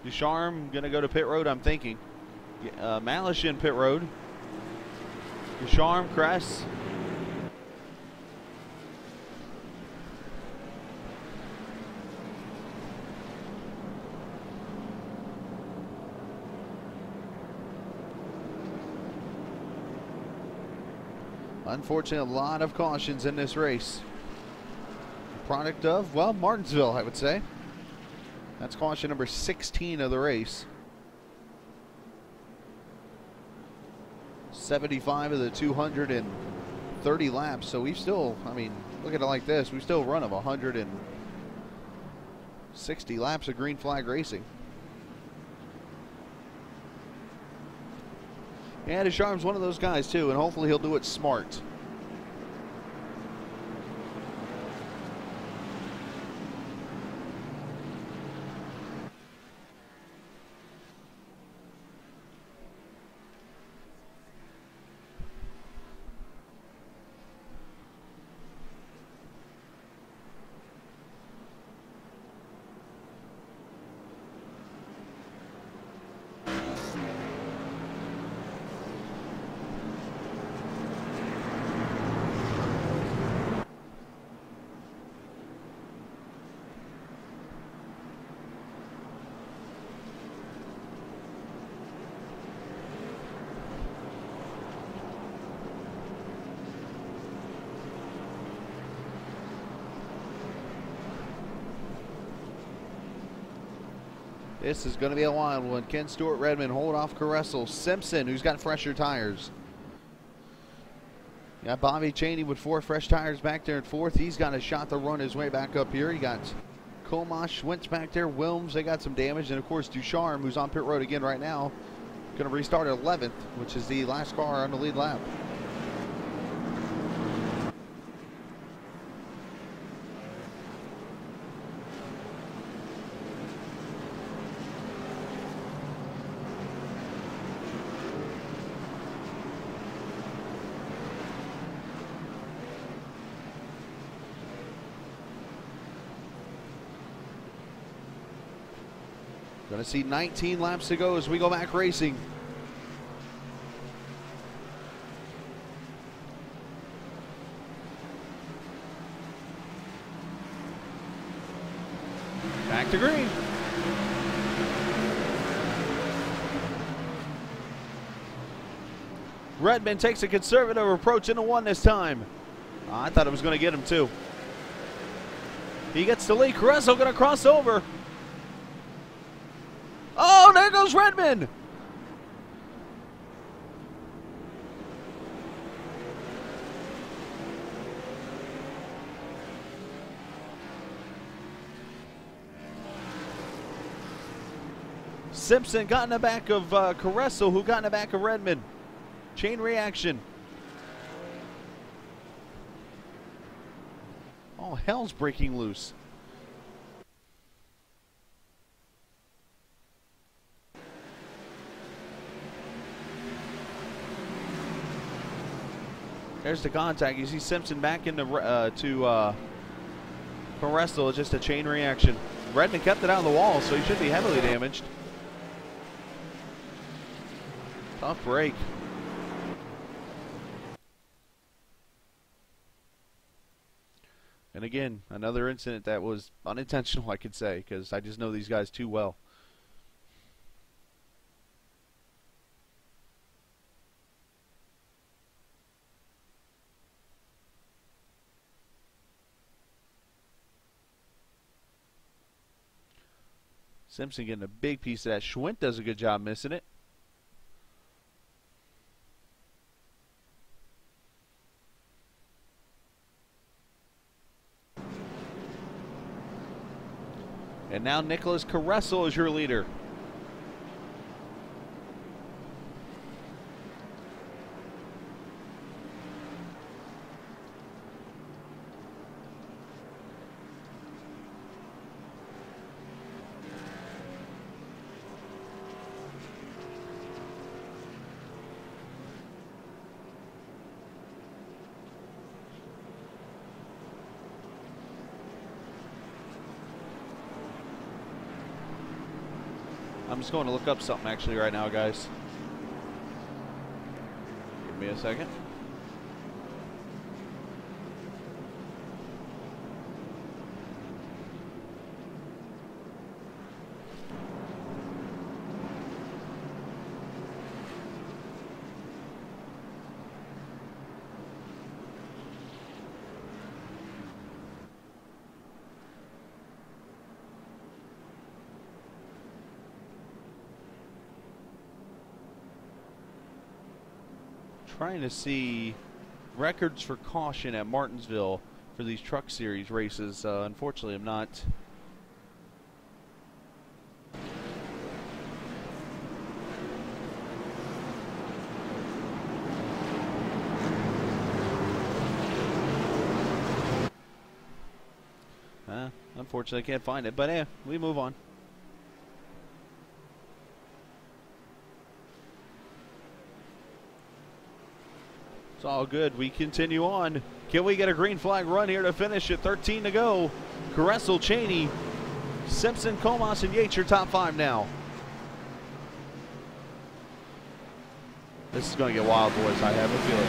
Ducharme going to go to pit road, I'm thinking. Malish in pit road. Ducharme, Kress. Unfortunately, a lot of cautions in this race. Product of, well, Martinsville, I would say. That's caution number 16 of the race. 75 of the 230 laps. So we've still, I mean, look at it like this. We still run of 160 laps of green flag racing. Yeah, Ducharme's one of those guys too, and hopefully he'll do it smart. This is going to be a wild one. Can Stuart Redmond hold off Caresso? Simpson, who's got fresher tires. Got Bobby Chaney with 4 fresh tires back there in 4th. He's got a shot to run his way back up here. You got Komash, Wentz back there. Wilms, they got some damage. And, of course, Ducharme, who's on pit road again right now, going to restart at 11th, which is the last car on the lead lap. Going to see 19 laps to go as we go back racing. Back to green. Redmond takes a conservative approach into 1 this time. I thought it was going to get him too. He gets the lead. Caresso going to cross over. Oh, there goes Redmond. Simpson got in the back of Caresso, who got in the back of Redmond. Chain reaction. Oh, hell's breaking loose. There's the contact. You see Simpson back into to Caresso. Just a chain reaction. Redman kept it out of the wall, so he should be heavily damaged. Tough break. And again, another incident that was unintentional, I could say, because I just know these guys too well. Simpson getting a big piece of that. Schwint does a good job missing it. And now Nicholas Caressel is your leader. I'm just going to look up something actually right now, guys. Give me a second. Trying to see records for caution at Martinsville for these Truck Series races. Unfortunately, I'm not. Unfortunately, I can't find it, but yeah, we move on. It's all good. We continue on. Can we get a green flag run here to finish it? 13 to go. Caressel, Cheney, Simpson, Comas, and Yates, your top 5 now. This is going to get wild, boys. I have a feeling.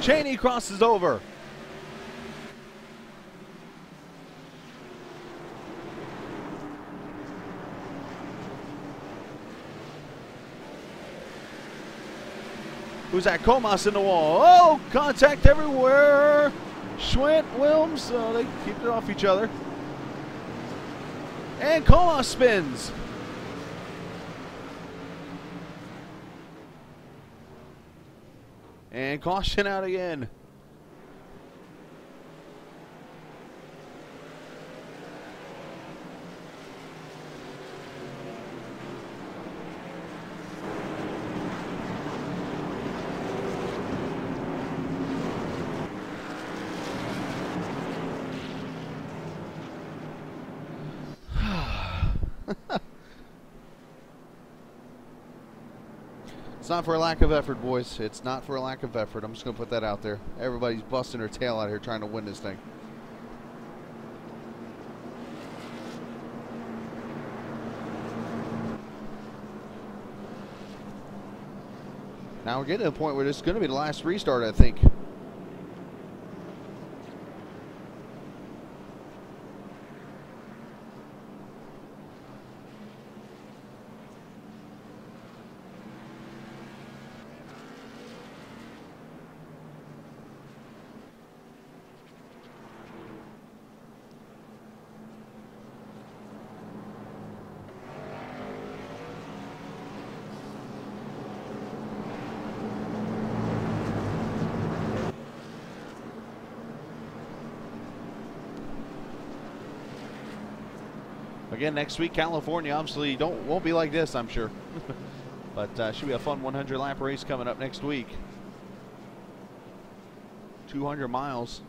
Cheney crosses over. Who's that? Comas in the wall. Oh, contact everywhere. Schwint, Wilms, they keep it off each other. And Comas spins. And caution out again. It's not for a lack of effort, boys. It's not for a lack of effort. I'm just going to put that out there. Everybody's busting their tail out here trying to win this thing. Now we're getting to the point where this is going to be the last restart, I think. Again, next week, California obviously won't be like this, I'm sure. But should be a fun 100 lap race coming up next week. 200 miles.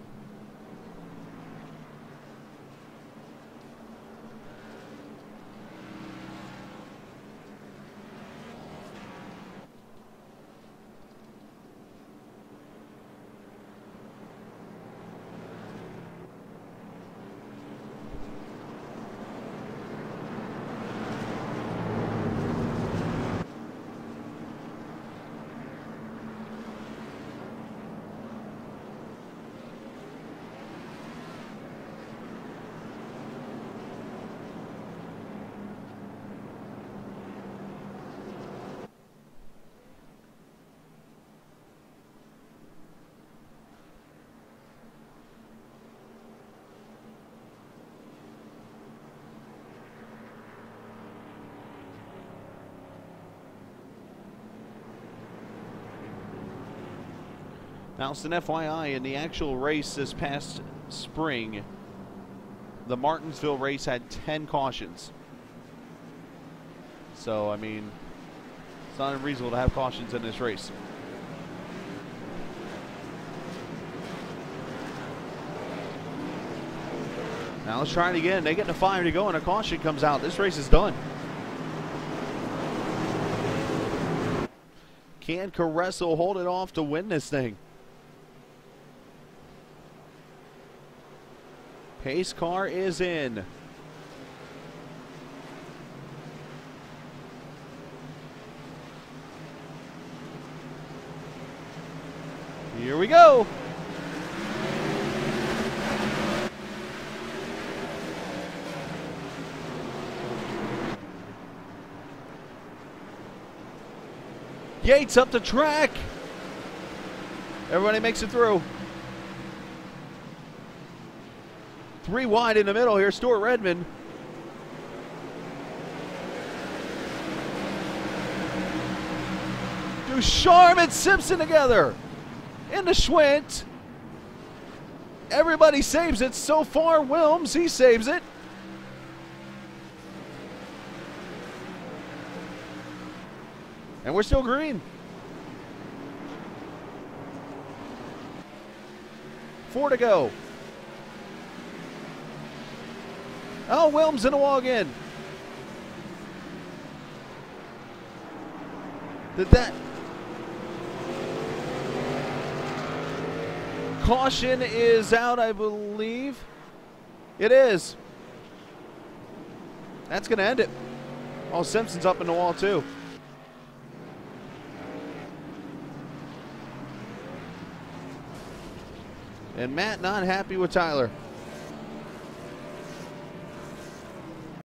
Houston, FYI, in the actual race this past spring, the Martinsville race had 10 cautions. So, I mean, it's not unreasonable to have cautions in this race. Now let's try it again. They get the 5 to go and a caution comes out. This race is done. Can Carresso hold it off to win this thing? Pace car is in. Here we go. Yates up the track. Everybody makes it through. 3 wide in the middle here, Stuart Redmond. Ducharme and Simpson together. In the Schwint. Everybody saves it so far. Wilms, he saves it. And we're still green. 4 to go. Oh, Wilms in the wall again. Did that... Caution is out, I believe. It is. That's going to end it. Oh, Simpson's up in the wall, too. And Matt not happy with Tyler.